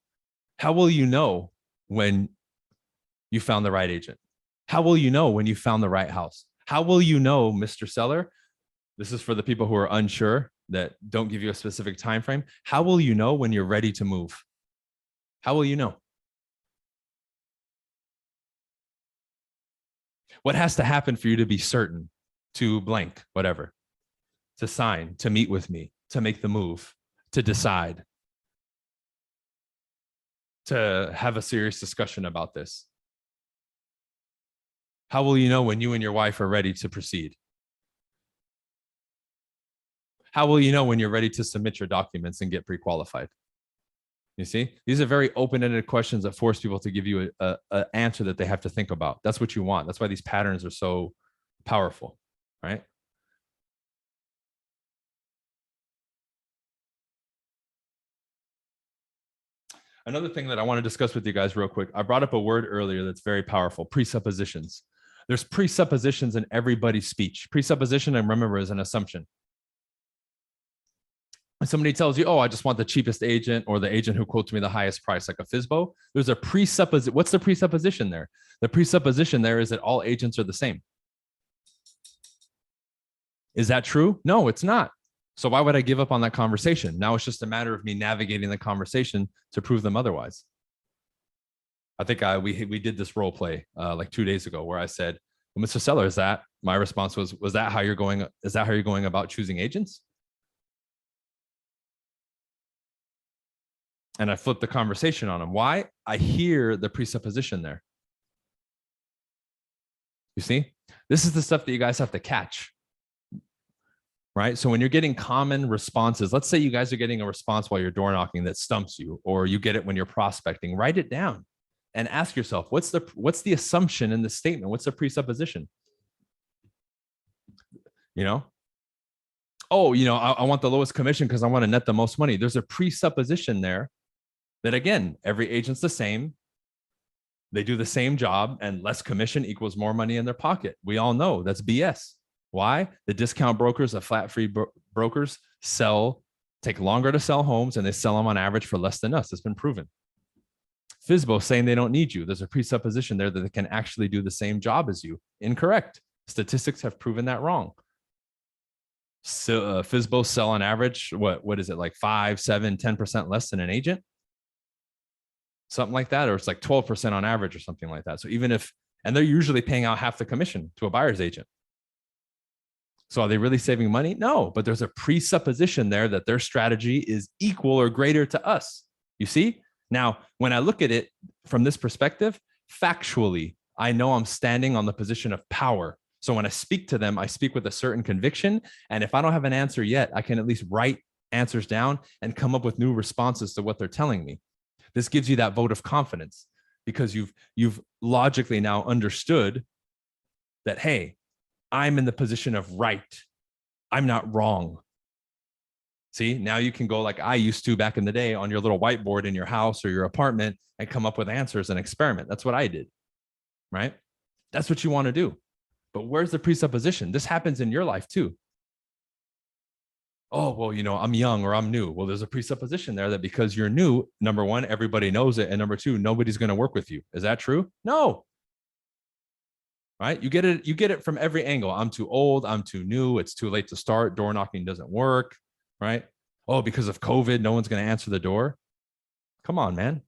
How will you know when you found the right agent? How will you know when you found the right house? How will you know, Mr. Seller? This is for the people who are unsure, that don't give you a specific time frame. How will you know when you're ready to move? How will you know? What has to happen for you to be certain to blank, whatever, to sign, to meet with me, to make the move, to decide, to have a serious discussion about this? How will you know when you and your wife are ready to proceed? How will you know when you're ready to submit your documents and get pre-qualified? You see, these are very open-ended questions that force people to give you an answer that they have to think about. That's what you want. That's why these patterns are so powerful, right? Another thing that I want to discuss with you guys real quick, I brought up a word earlier that's very powerful: presuppositions. There's presuppositions in everybody's speech. Presupposition, and remember, is an assumption. When somebody tells you, oh, I just want the cheapest agent, or the agent who quotes me the highest price, like a FSBO, there's a presupposition. What's the presupposition there? The presupposition there is that all agents are the same. Is that true? No, it's not. So why would I give up on that conversation? Now it's just a matter of me navigating the conversation to prove them otherwise. I think we did this role play like 2 days ago where I said, well, Mr. Seller, is that, my response was that how you're going? Is that how you're going about choosing agents? And I flipped the conversation on him. Why? I hear the presupposition there. You see, this is the stuff that you guys have to catch, right? So when you're getting common responses, let's say you guys are getting a response while you're door knocking that stumps you, or you get it when you're prospecting, write it down and ask yourself, what's the assumption in the statement? What's the presupposition? You know, oh, I want the lowest commission because I want to net the most money. There's a presupposition there that, again, every agent's the same. They do the same job, and less commission equals more money in their pocket. We all know that's BS. Why? The discount brokers, the flat fee brokers take longer to sell homes, and they sell them on average for less than us. It's been proven. FSBO saying they don't need you. There's a presupposition there that they can actually do the same job as you. Incorrect. Statistics have proven that wrong. FSBO sell on average, what is it, like 5, 7, 10% less than an agent? Something like that, or it's like 12% on average or something like that. So even if, and they're usually paying out half the commission to a buyer's agent. So are they really saving money? No, but there's a presupposition there that their strategy is equal or greater to us. You see? Now, when I look at it from this perspective, factually, I know I'm standing on the position of power. So when I speak to them, I speak with a certain conviction. And if I don't have an answer yet, I can at least write answers down and come up with new responses to what they're telling me. This gives you that vote of confidence because you've logically now understood that, hey, I'm in the position of right. I'm not wrong. See, now you can go like I used to back in the day on your little whiteboard in your house or your apartment and come up with answers and experiment. That's what I did, right? That's what you want to do. But where's the presupposition? This happens in your life too. Oh, well, I'm young or I'm new. Well, there's a presupposition there that because you're new, number one, everybody knows it. And number two, nobody's going to work with you. Is that true? No. Right? You get it from every angle. I'm too old. I'm too new. It's too late to start. Door knocking doesn't work. Right? Oh, because of COVID, no one's going to answer the door. Come on, man.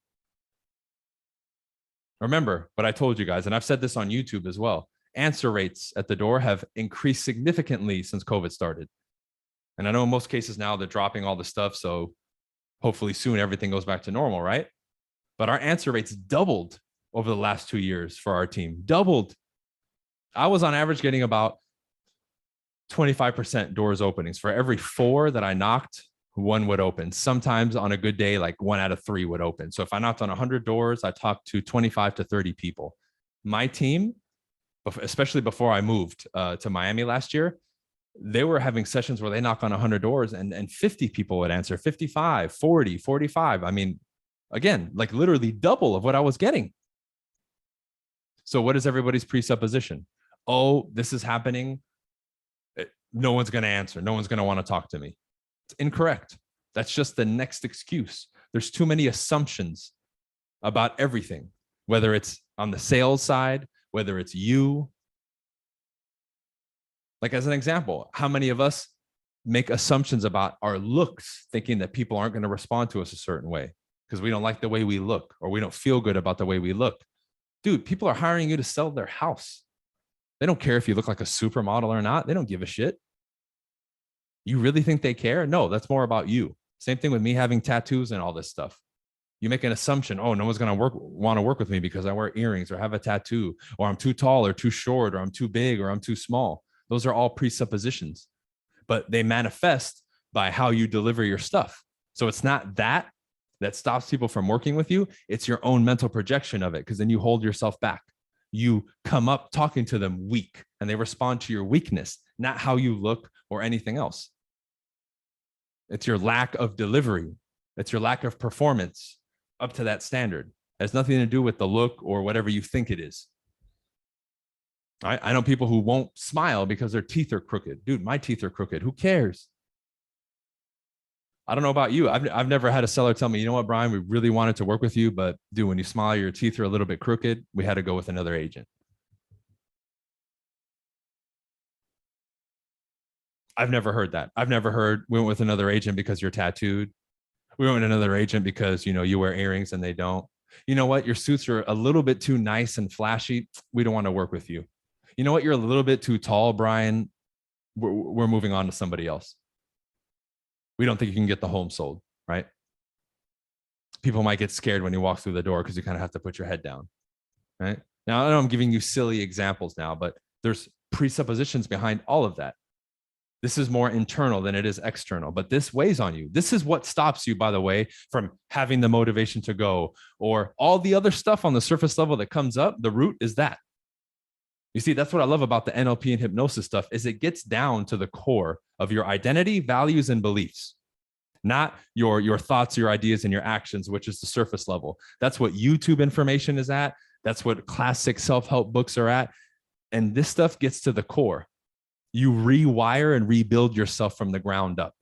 Remember what I told you guys, and I've said this on YouTube as well. Answer rates at the door have increased significantly since COVID started. And I know in most cases now they're dropping all the stuff. So hopefully soon everything goes back to normal, right? But our answer rates doubled over the last 2 years for our team. Doubled. I was on average getting about 25% doors openings. For every 4 that I knocked, 1 would open. Sometimes on a good day, like 1 out of 3 would open. So if I knocked on 100 doors, I talked to 25 to 30 people. My team, especially before I moved to Miami last year, they were having sessions where they knock on 100 doors and 50 people would answer, 55, 40, 45. I mean, again, like literally double of what I was getting. So what is everybody's presupposition? Oh, this is happening. No one's going to answer. No one's going to want to talk to me. It's incorrect. That's just the next excuse. There's too many assumptions about everything, whether it's on the sales side, whether it's you. Like as an example, how many of us make assumptions about our looks, thinking that people aren't going to respond to us a certain way because we don't like the way we look or we don't feel good about the way we look? Dude, people are hiring you to sell their house. They don't care if you look like a supermodel or not. They don't give a shit. You really think they care? No, that's more about you. Same thing with me having tattoos and all this stuff. You make an assumption, oh, no one's going to want to work with me because I wear earrings or have a tattoo, or I'm too tall or too short, or I'm too big or I'm too small. Those are all presuppositions, but they manifest by how you deliver your stuff. So it's not that stops people from working with you. It's your own mental projection of it, because then you hold yourself back. You come up talking to them weak and they respond to your weakness, not how you look or anything else. It's your lack of delivery. It's your lack of performance up to that standard. It has nothing to do with the look or whatever you think it is. I know people who won't smile because their teeth are crooked. Dude, my teeth are crooked. Who cares? I don't know about you. I've never had a seller tell me, you know what, Bryan, we really wanted to work with you, but dude, when you smile, your teeth are a little bit crooked. We had to go with another agent. I've never heard that. I've never heard we went with another agent because you're tattooed. We went with another agent because, you wear earrings and they don't. You know what? Your suits are a little bit too nice and flashy. We don't want to work with you. You know what? You're a little bit too tall, Bryan. We're moving on to somebody else. We don't think you can get the home sold, right? People might get scared when you walk through the door because you kind of have to put your head down, right? Now, I know I'm giving you silly examples now, but there's presuppositions behind all of that. This is more internal than it is external, but this weighs on you. This is what stops you, by the way, from having the motivation to go, or all the other stuff on the surface level that comes up. The root is that. You see, that's what I love about the NLP and hypnosis stuff, is it gets down to the core of your identity, values, and beliefs, not your thoughts, your ideas, and your actions, which is the surface level. That's what YouTube information is at. That's what classic self-help books are at. And this stuff gets to the core. You rewire and rebuild yourself from the ground up.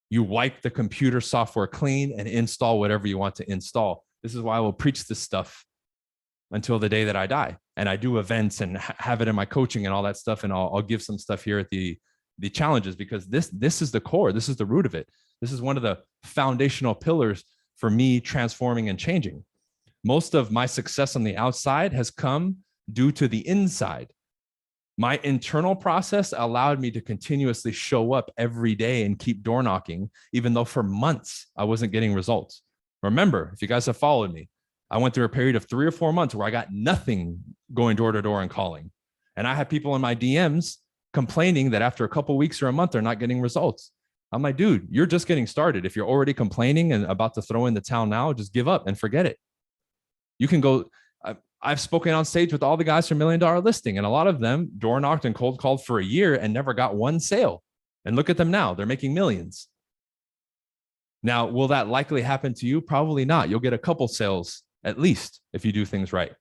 You wipe the computer software clean and install whatever you want to install. This is why I will preach this stuff until the day that I die. And I do events and have it in my coaching and all that stuff. And I'll give some stuff here at the the challenges, because this is the core. This is the root of it. This is one of the foundational pillars for me transforming and changing. Most of my success on the outside has come due to the inside. My internal process allowed me to continuously show up every day and keep door knocking, even though for months I wasn't getting results. Remember, if you guys have followed me, I went through a period of 3 or 4 months where I got nothing going door to door and calling. And I had people in my DMs complaining that after a couple of weeks or a month, they're not getting results. I'm like, dude, you're just getting started. If you're already complaining and about to throw in the towel now, just give up and forget it. You can go. I've spoken on stage with all the guys from $1 Million Listing, and a lot of them door knocked and cold called for a year and never got one sale. And look at them now. They're making millions. Now, will that likely happen to you? Probably not. You'll get a couple sales at least if you do things right.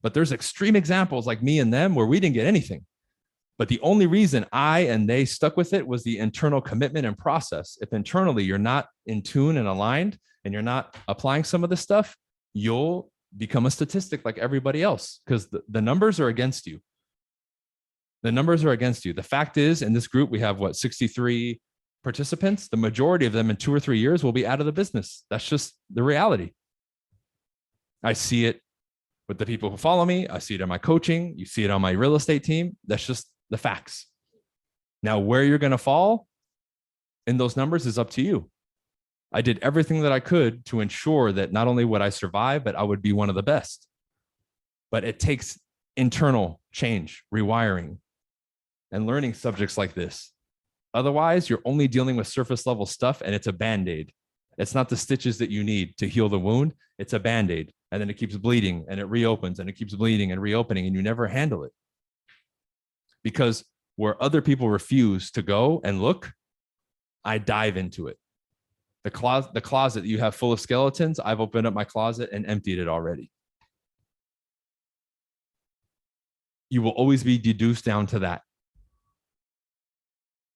But there's extreme examples like me and them where we didn't get anything. But the only reason I and they stuck with it was the internal commitment and process. If internally you're not in tune and aligned and you're not applying some of this stuff, you'll become a statistic like everybody else, because the numbers are against you. The numbers are against you. The fact is, in this group, we have 63 participants. The majority of them in 2 or 3 years will be out of the business. That's just the reality. I see it with the people who follow me. I see it in my coaching. You see it on my real estate team. That's just the facts. Now, where you're going to fall in those numbers is up to you. I did everything that I could to ensure that not only would I survive, but I would be one of the best. But it takes internal change, rewiring, and learning subjects like this. Otherwise, you're only dealing with surface level stuff, and it's a Band-Aid. It's not the stitches that you need to heal the wound. It's a Band-Aid. And then it keeps bleeding and it reopens and it keeps bleeding and reopening, and you never handle it. Because where other people refuse to go and look, I dive into it. The closet you have full of skeletons, I've opened up my closet and emptied it already. You will always be deduced down to that.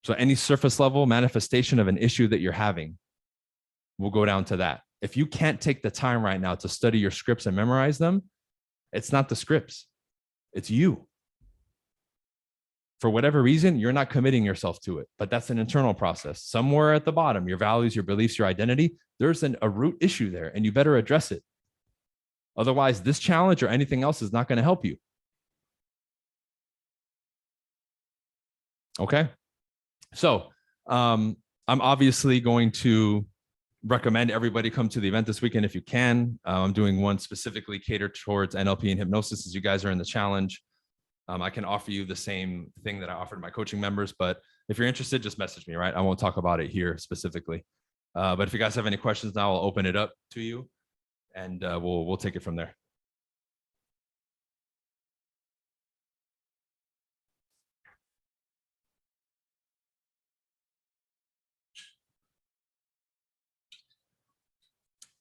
So any surface level manifestation of an issue that you're having will go down to that. If you can't take the time right now to study your scripts and memorize them, it's not the scripts, it's you. For whatever reason, you're not committing yourself to it, but that's an internal process. Somewhere at the bottom, your values, your beliefs, your identity, there's a root issue there, and you better address it. Otherwise, this challenge or anything else is not going to help you. Okay. So I'm obviously going to recommend everybody come to the event this weekend if you can. I'm doing one specifically catered towards NLP and hypnosis, as you guys are in the challenge. I can offer you the same thing that I offered my coaching members, but if you're interested, just message me, right? I won't talk about it here specifically. But if you guys have any questions now, I'll open it up to you, and we'll take it from there.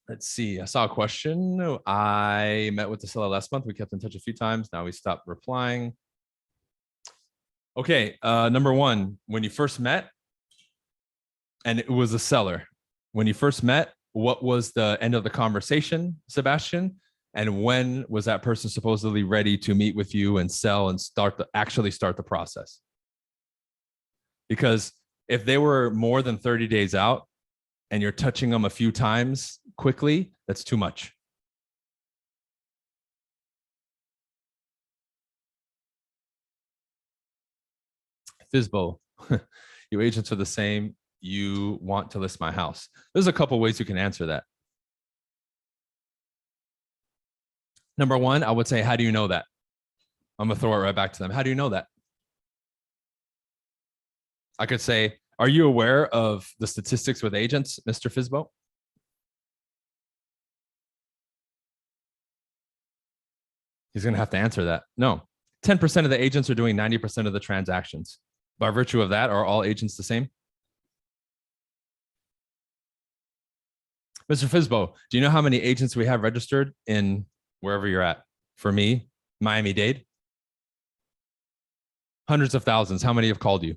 Let's see. I saw a question. I met with Casella last month. We kept in touch a few times. Now we stopped replying. Okay. Number one, when you first met, and it was a seller. When you first met, what was the end of the conversation, Sebastian? And when was that person supposedly ready to meet with you and sell and actually start the process? Because if they were more than 30 days out and you're touching them a few times quickly, that's too much. Fizbo, you agents are the same. You want to list my house. There's a couple ways you can answer that. Number one, I would say, how do you know that? I'm going to throw it right back to them. How do you know that? I could say, are you aware of the statistics with agents, Mr. Fizbo? He's going to have to answer that. No. 10% of the agents are doing 90% of the transactions. By virtue of that, are all agents the same? Mr. Fizbo, do you know how many agents we have registered in wherever you're at? For me, Miami-Dade? Hundreds of thousands. How many have called you?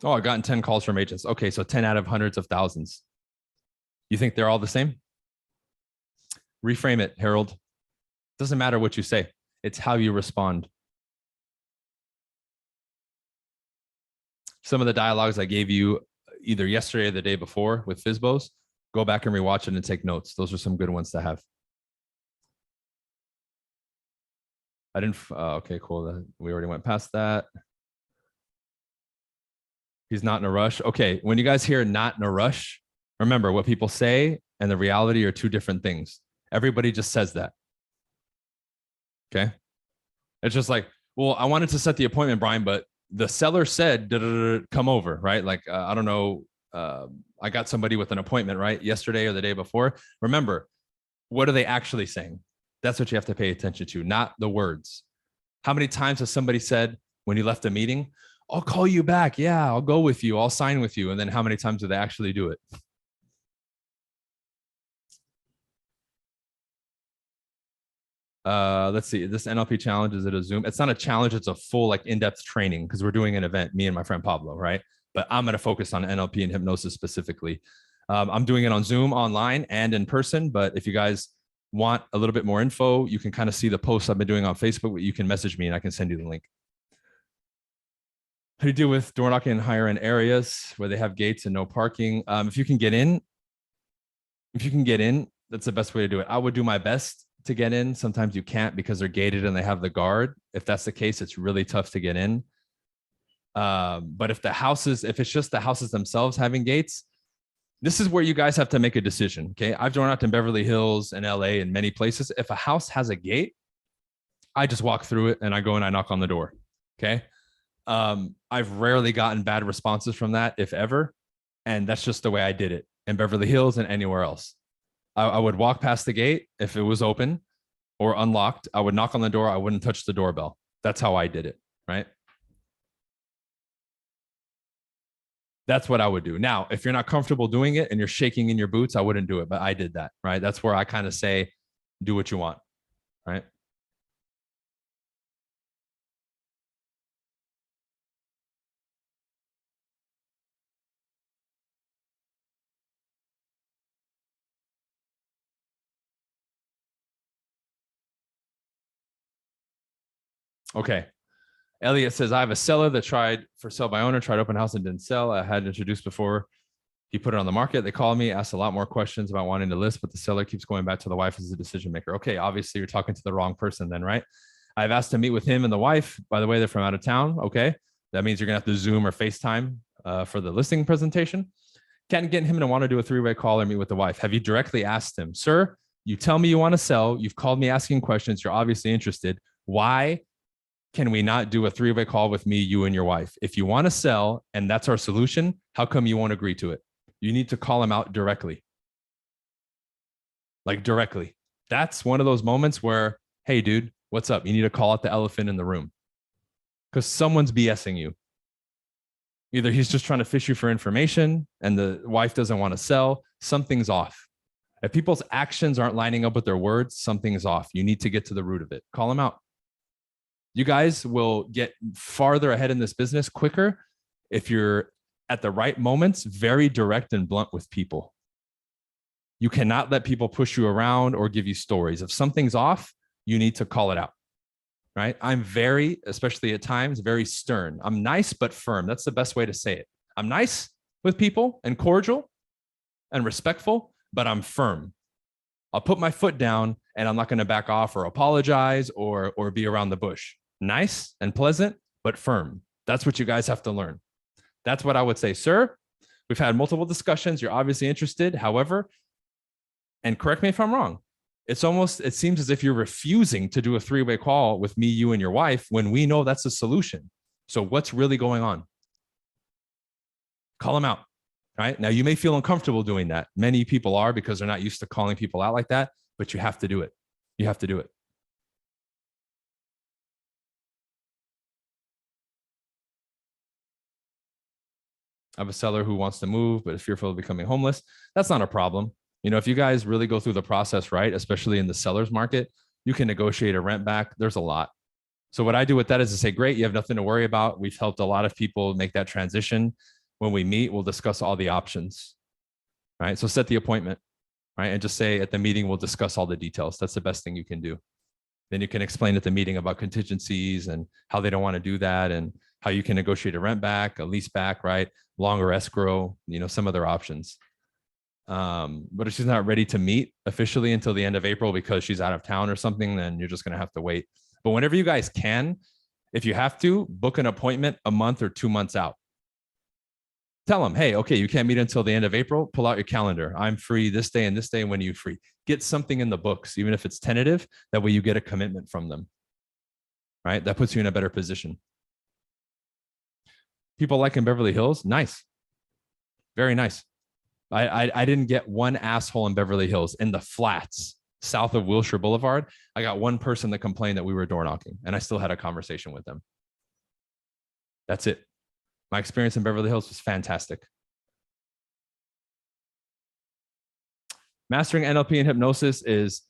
Oh, I've gotten 10 calls from agents. Okay, so 10 out of hundreds of thousands. You think they're all the same? Reframe it, Harold. Doesn't matter what you say. It's how you respond. some of the dialogues I gave you either yesterday or the day before with FSBOs, go back and rewatch it and take notes. Those are some good ones to have. I didn't, okay, cool. We already went past that. He's not in a rush. Okay, when you guys hear not in a rush, remember what people say and the reality are two different things. Everybody just says that. Okay. It's just like, well, I wanted to set the appointment, Bryan, but the seller said, come over, right? Like, I don't know. I got somebody with an appointment, right? Yesterday or the day before. Remember, what are they actually saying? That's what you have to pay attention to, not the words. How many times has somebody said when you left a meeting, I'll call you back. Yeah, I'll go with you. I'll sign with you. And then how many times do they actually do it? Let's see. This NLP challenge, is it a Zoom? It's not a challenge. It's a full like in-depth training because we're doing an event, me and my friend Pablo, right? But I'm going to focus on NLP and hypnosis specifically. I'm doing it on Zoom, online, and in person. But if you guys want a little bit more info, you can kind of see the posts I've been doing on Facebook. You can message me and I can send you the link. How do you deal with door knocking in higher end areas where they have gates and no parking? If you can get in, that's the best way to do it. I would do my best to get in. Sometimes you can't because they're gated and they have the guard. If that's the case, it's really tough to get in. But if it's just the houses themselves having gates, this is where you guys have to make a decision. Okay. I've door knocked in Beverly Hills and LA and many places. If a house has a gate, I just walk through it and I go and I knock on the door. Okay. I've rarely gotten bad responses from that, if ever. And that's just the way I did it in Beverly Hills and anywhere else. I would walk past the gate. If it was open or unlocked, I would knock on the door. I wouldn't touch the doorbell. That's how I did it. Right. That's what I would do. Now, if you're not comfortable doing it and you're shaking in your boots, I wouldn't do it, but I did that. Right. That's where I kind of say, do what you want. Right. Okay. Elliot says, I have a seller that tried for sale by owner, tried open house and didn't sell. I had introduced before he put it on the market. They called me, asked a lot more questions about wanting to list, but the seller keeps going back to the wife as the decision maker. Okay, obviously you're talking to the wrong person then, right? I've asked to meet with him and the wife. By the way, they're from out of town. Okay, that means you're gonna have to Zoom or FaceTime for the listing presentation. Can't get him to want to do a three-way call or meet with the wife. Have you directly asked him, sir, you tell me you want to sell, you've called me asking questions, you're obviously interested. Why can we not do a three-way call with me, you and your wife? If you want to sell and that's our solution, how come you won't agree to it? You need to call him out directly. Like directly. That's one of those moments where, hey, dude, what's up? You need to call out the elephant in the room because someone's BSing you. Either he's just trying to fish you for information and the wife doesn't want to sell. Something's off. If people's actions aren't lining up with their words, something's off. You need to get to the root of it. Call them out. You guys will get farther ahead in this business quicker if you're at the right moments, very direct and blunt with people. You cannot let people push you around or give you stories. If something's off, you need to call it out, right? I'm very, especially at times, very stern. I'm nice, but firm. That's the best way to say it. I'm nice with people and cordial and respectful, but I'm firm. I'll put my foot down and I'm not going to back off or apologize or be around the bush. Nice and pleasant, but firm. That's what you guys have to learn. That's what I would say, sir. We've had multiple discussions. You're obviously interested. However, and correct me if I'm wrong, it seems as if you're refusing to do a three-way call with me, you, and your wife when we know that's a solution. So what's really going on? Call them out, right? Now, you may feel uncomfortable doing that. Many people are because they're not used to calling people out like that, but you have to do it. You have to do it. I have a seller who wants to move, but is fearful of becoming homeless. That's not a problem. You know, if you guys really go through the process right, especially in the seller's market, you can negotiate a rent back. There's a lot. So what I do with that is to say, great, you have nothing to worry about. We've helped a lot of people make that transition. When we meet, we'll discuss all the options, right? So set the appointment, right? And just say at the meeting, we'll discuss all the details. That's the best thing you can do. Then you can explain at the meeting about contingencies and how they don't want to do that. And how you can negotiate a rent back, a lease back, right? Longer escrow, some other options. But if she's not ready to meet officially until the end of April because she's out of town or something, then you're just going to have to wait. But whenever you guys can, if you have to, book an appointment a month or 2 months out. Tell them, hey, okay, you can't meet until the end of April. Pull out your calendar. I'm free this day and this day. When are you free? Get something in the books, even if it's tentative. That way you get a commitment from them, right? That puts you in a better position. People like in Beverly Hills, nice. Very nice. I didn't get one asshole in Beverly Hills in the flats south of Wilshire Boulevard. I got one person that complained that we were door knocking, and I still had a conversation with them. That's it. My experience in Beverly Hills was fantastic. Mastering NLP and hypnosis is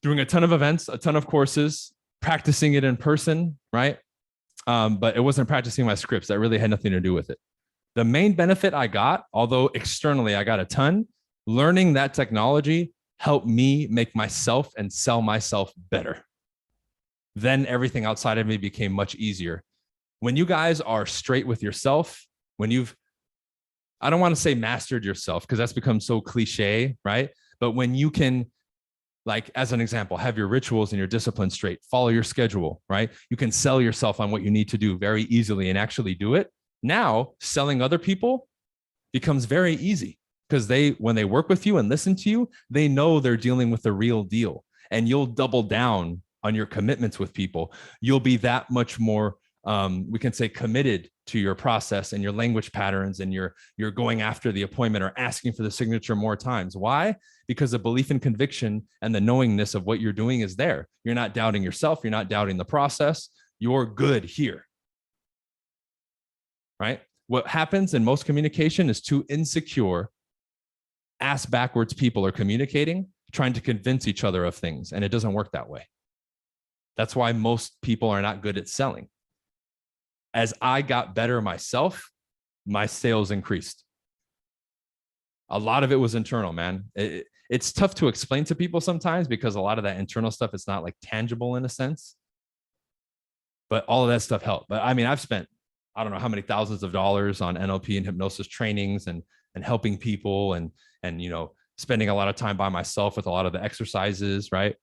doing a ton of events, a ton of courses, practicing it in person, right? But it wasn't practicing my scripts. That really had nothing to do with it. The main benefit I got, although externally I got a ton, learning that technology helped me make myself and sell myself better. Then everything outside of me became much easier. When you guys are straight with yourself, I don't want to say mastered yourself because that's become so cliche, right? But when you can, like, as an example, have your rituals and your discipline straight, follow your schedule, right? You can sell yourself on what you need to do very easily and actually do it. Now, selling other people becomes very easy because when they work with you and listen to you, they know they're dealing with the real deal, and you'll double down on your commitments with people. You'll be that much more, we can say, committed to your process and your language patterns, and you're going after the appointment or asking for the signature more times. Why? Because the belief and conviction and the knowingness of what you're doing is there. You're not doubting yourself. You're not doubting the process. You're good here. Right? What happens in most communication is two insecure, ass backwards people are communicating, trying to convince each other of things, and it doesn't work that way. That's why most people are not good at selling. As I got better myself, my sales increased. A lot of it was internal, man. It's tough to explain to people sometimes because a lot of that internal stuff is not like tangible in a sense, but all of that stuff helped. But I mean, I've spent, I don't know how many thousands of dollars on NLP and hypnosis trainings and helping people and spending a lot of time by myself with a lot of the exercises, right?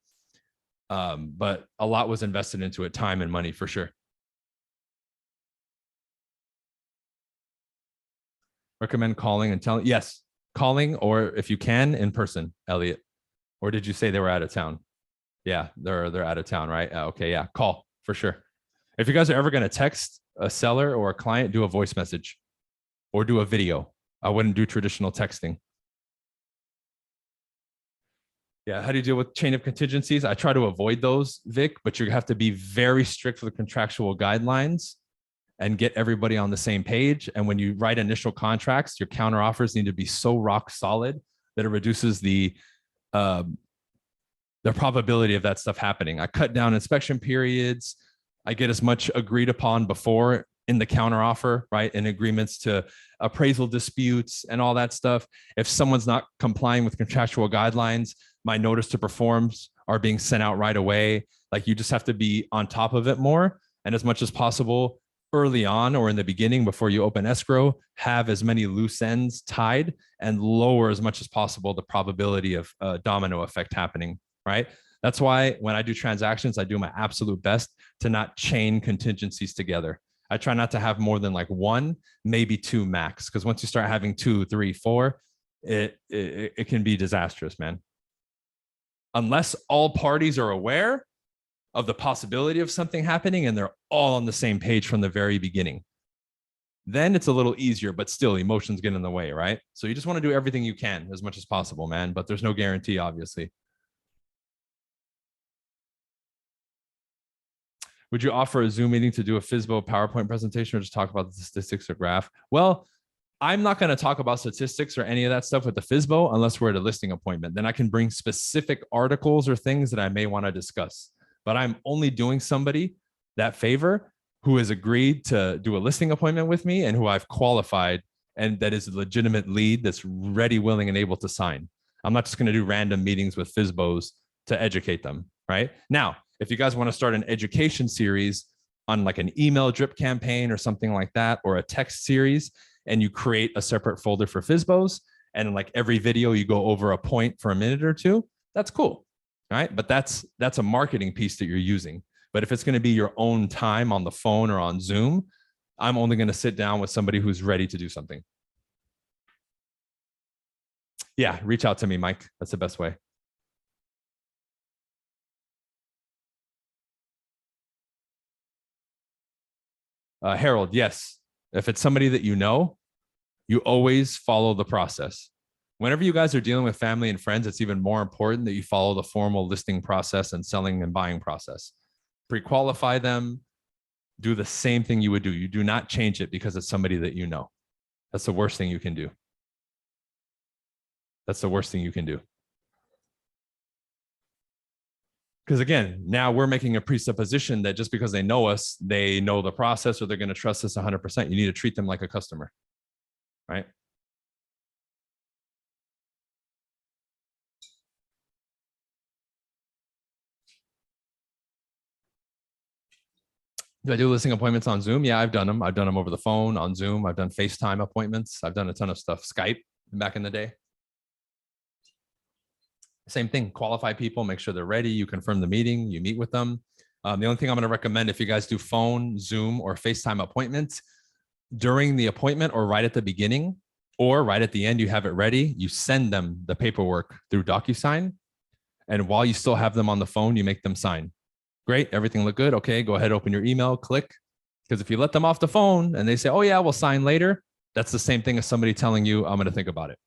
But a lot was invested into it, time and money for sure. Recommend calling and telling? Yes, calling, or if you can, in person, Elliot. Or did you say they were out of town? Yeah, they're out of town, right? Okay, yeah, call for sure. If you guys are ever going to text a seller or a client, do a voice message or do a video. I wouldn't do traditional texting. Yeah, how do you deal with chain of contingencies? I try to avoid those, Vic, but you have to be very strict with the contractual guidelines and get everybody on the same page. And when you write initial contracts, your counter offers need to be so rock solid that it reduces the probability of that stuff happening. I cut down inspection periods. I get as much agreed upon before in the counter offer, right? In agreements to appraisal disputes and all that stuff. If someone's not complying with contractual guidelines, my notice to performs are being sent out right away. Like, you just have to be on top of it more. And as much as possible early on or in the beginning, before you open escrow, have as many loose ends tied and lower as much as possible the probability of a domino effect happening, right? That's why when I do transactions, I do my absolute best to not chain contingencies together. I try not to have more than like one, maybe two max. Because once you start having 2, 3, 4, it can be disastrous, man. Unless all parties are aware of the possibility of something happening and they're all on the same page from the very beginning, then it's a little easier, but still emotions get in the way, right? So you just want to do everything you can as much as possible, man. But there's no guarantee, obviously. Would you offer a Zoom meeting to do a FSBO PowerPoint presentation or just talk about the statistics or graph? Well, I'm not going to talk about statistics or any of that stuff with the FSBO unless we're at a listing appointment. Then I can bring specific articles or things that I may want to discuss. But I'm only doing somebody that favor who has agreed to do a listing appointment with me and who I've qualified and that is a legitimate lead that's ready, willing, and able to sign. I'm not just going to do random meetings with FSBOs to educate them, right? Now, if you guys want to start an education series on like an email drip campaign or something like that, or a text series, and you create a separate folder for FSBOs, and like every video you go over a point for a minute or two, that's cool, right? But that's a marketing piece that you're using. But if it's going to be your own time on the phone or on Zoom, I'm only going to sit down with somebody who's ready to do something. Yeah, reach out to me, Mike. That's the best way. Harold, yes. If it's somebody that you know, you always follow the process. Whenever you guys are dealing with family and friends, it's even more important that you follow the formal listing process and selling and buying process. Pre-qualify them, do the same thing you would do. You do not change it because it's somebody that you know. That's the worst thing you can do. That's the worst thing you can do. Because again, now we're making a presupposition that just because they know us, they know the process or they're going to trust us 100%. You need to treat them like a customer, right? Do I do listing appointments on Zoom? Yeah, I've done them. I've done them over the phone, on Zoom. I've done FaceTime appointments. I've done a ton of stuff. Skype back in the day. Same thing, qualify people, make sure they're ready. You confirm the meeting, you meet with them. The only thing I'm going to recommend if you guys do phone, Zoom, or FaceTime appointments, during the appointment or right at the beginning or right at the end, you have it ready. You send them the paperwork through DocuSign. And while you still have them on the phone, you make them sign. Great, everything look good. Okay, go ahead, open your email, click. Because if you let them off the phone and they say, oh yeah, we'll sign later, that's the same thing as somebody telling you, I'm going to think about it.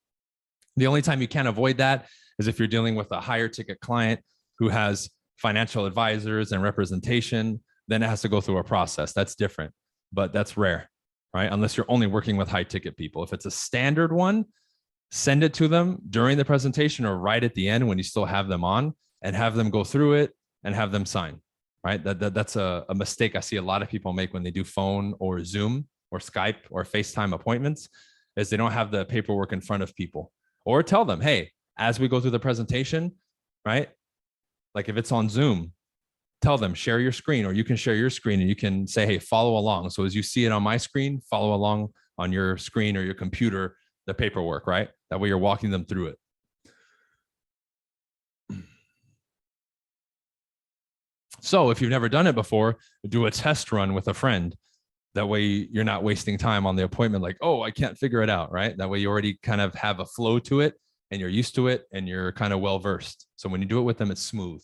The only time you can't avoid that is if you're dealing with a higher ticket client who has financial advisors and representation, then it has to go through a process. That's different, but that's rare, right? Unless you're only working with high ticket people. If it's a standard one, send it to them during the presentation or right at the end when you still have them on, and have them go through it and have them sign, right? That's a mistake I see a lot of people make when they do phone or Zoom or Skype or FaceTime appointments, is they don't have the paperwork in front of people. Or tell them, hey, as we go through the presentation, right? Like if it's on Zoom, tell them, share your screen, or you can share your screen and you can say, hey, follow along. So as you see it on my screen, follow along on your screen or your computer, the paperwork, right? That way you're walking them through it. So if you've never done it before, do a test run with a friend. That way you're not wasting time on the appointment like, oh, I can't figure it out, right? That way you already kind of have a flow to it and you're used to it and you're kind of well-versed. So when you do it with them, it's smooth.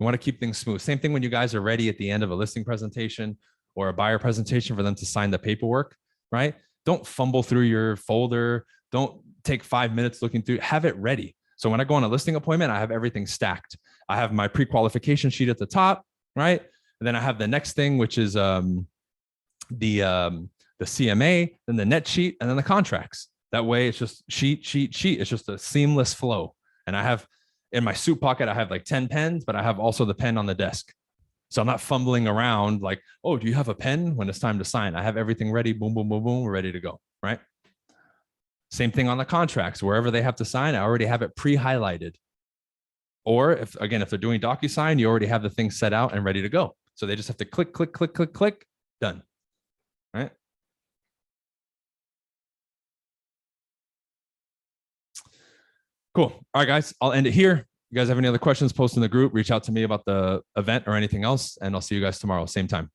You want to keep things smooth. Same thing when you guys are ready at the end of a listing presentation or a buyer presentation for them to sign the paperwork, right? Don't fumble through your folder. Don't take 5 minutes looking through. Have it ready. So when I go on a listing appointment, I have everything stacked. I have my pre-qualification sheet at the top, right? And then I have the next thing, which is the CMA, then the net sheet, and then the contracts. That way it's just sheet. It's just a seamless flow. And I have in my suit pocket, I have like 10 pens, but I have also the pen on the desk. So I'm not fumbling around like, oh, do you have a pen when it's time to sign? I have everything ready. Boom, boom, boom, boom. We're ready to go, right? Same thing on the contracts. Wherever they have to sign, I already have it pre-highlighted. Or if they're doing DocuSign, you already have the thing set out and ready to go. So they just have to click, click, click, click, click, done. Right? Cool. All right, guys, I'll end it here. You guys have any other questions, post in the group, reach out to me about the event or anything else, and I'll see you guys tomorrow, same time.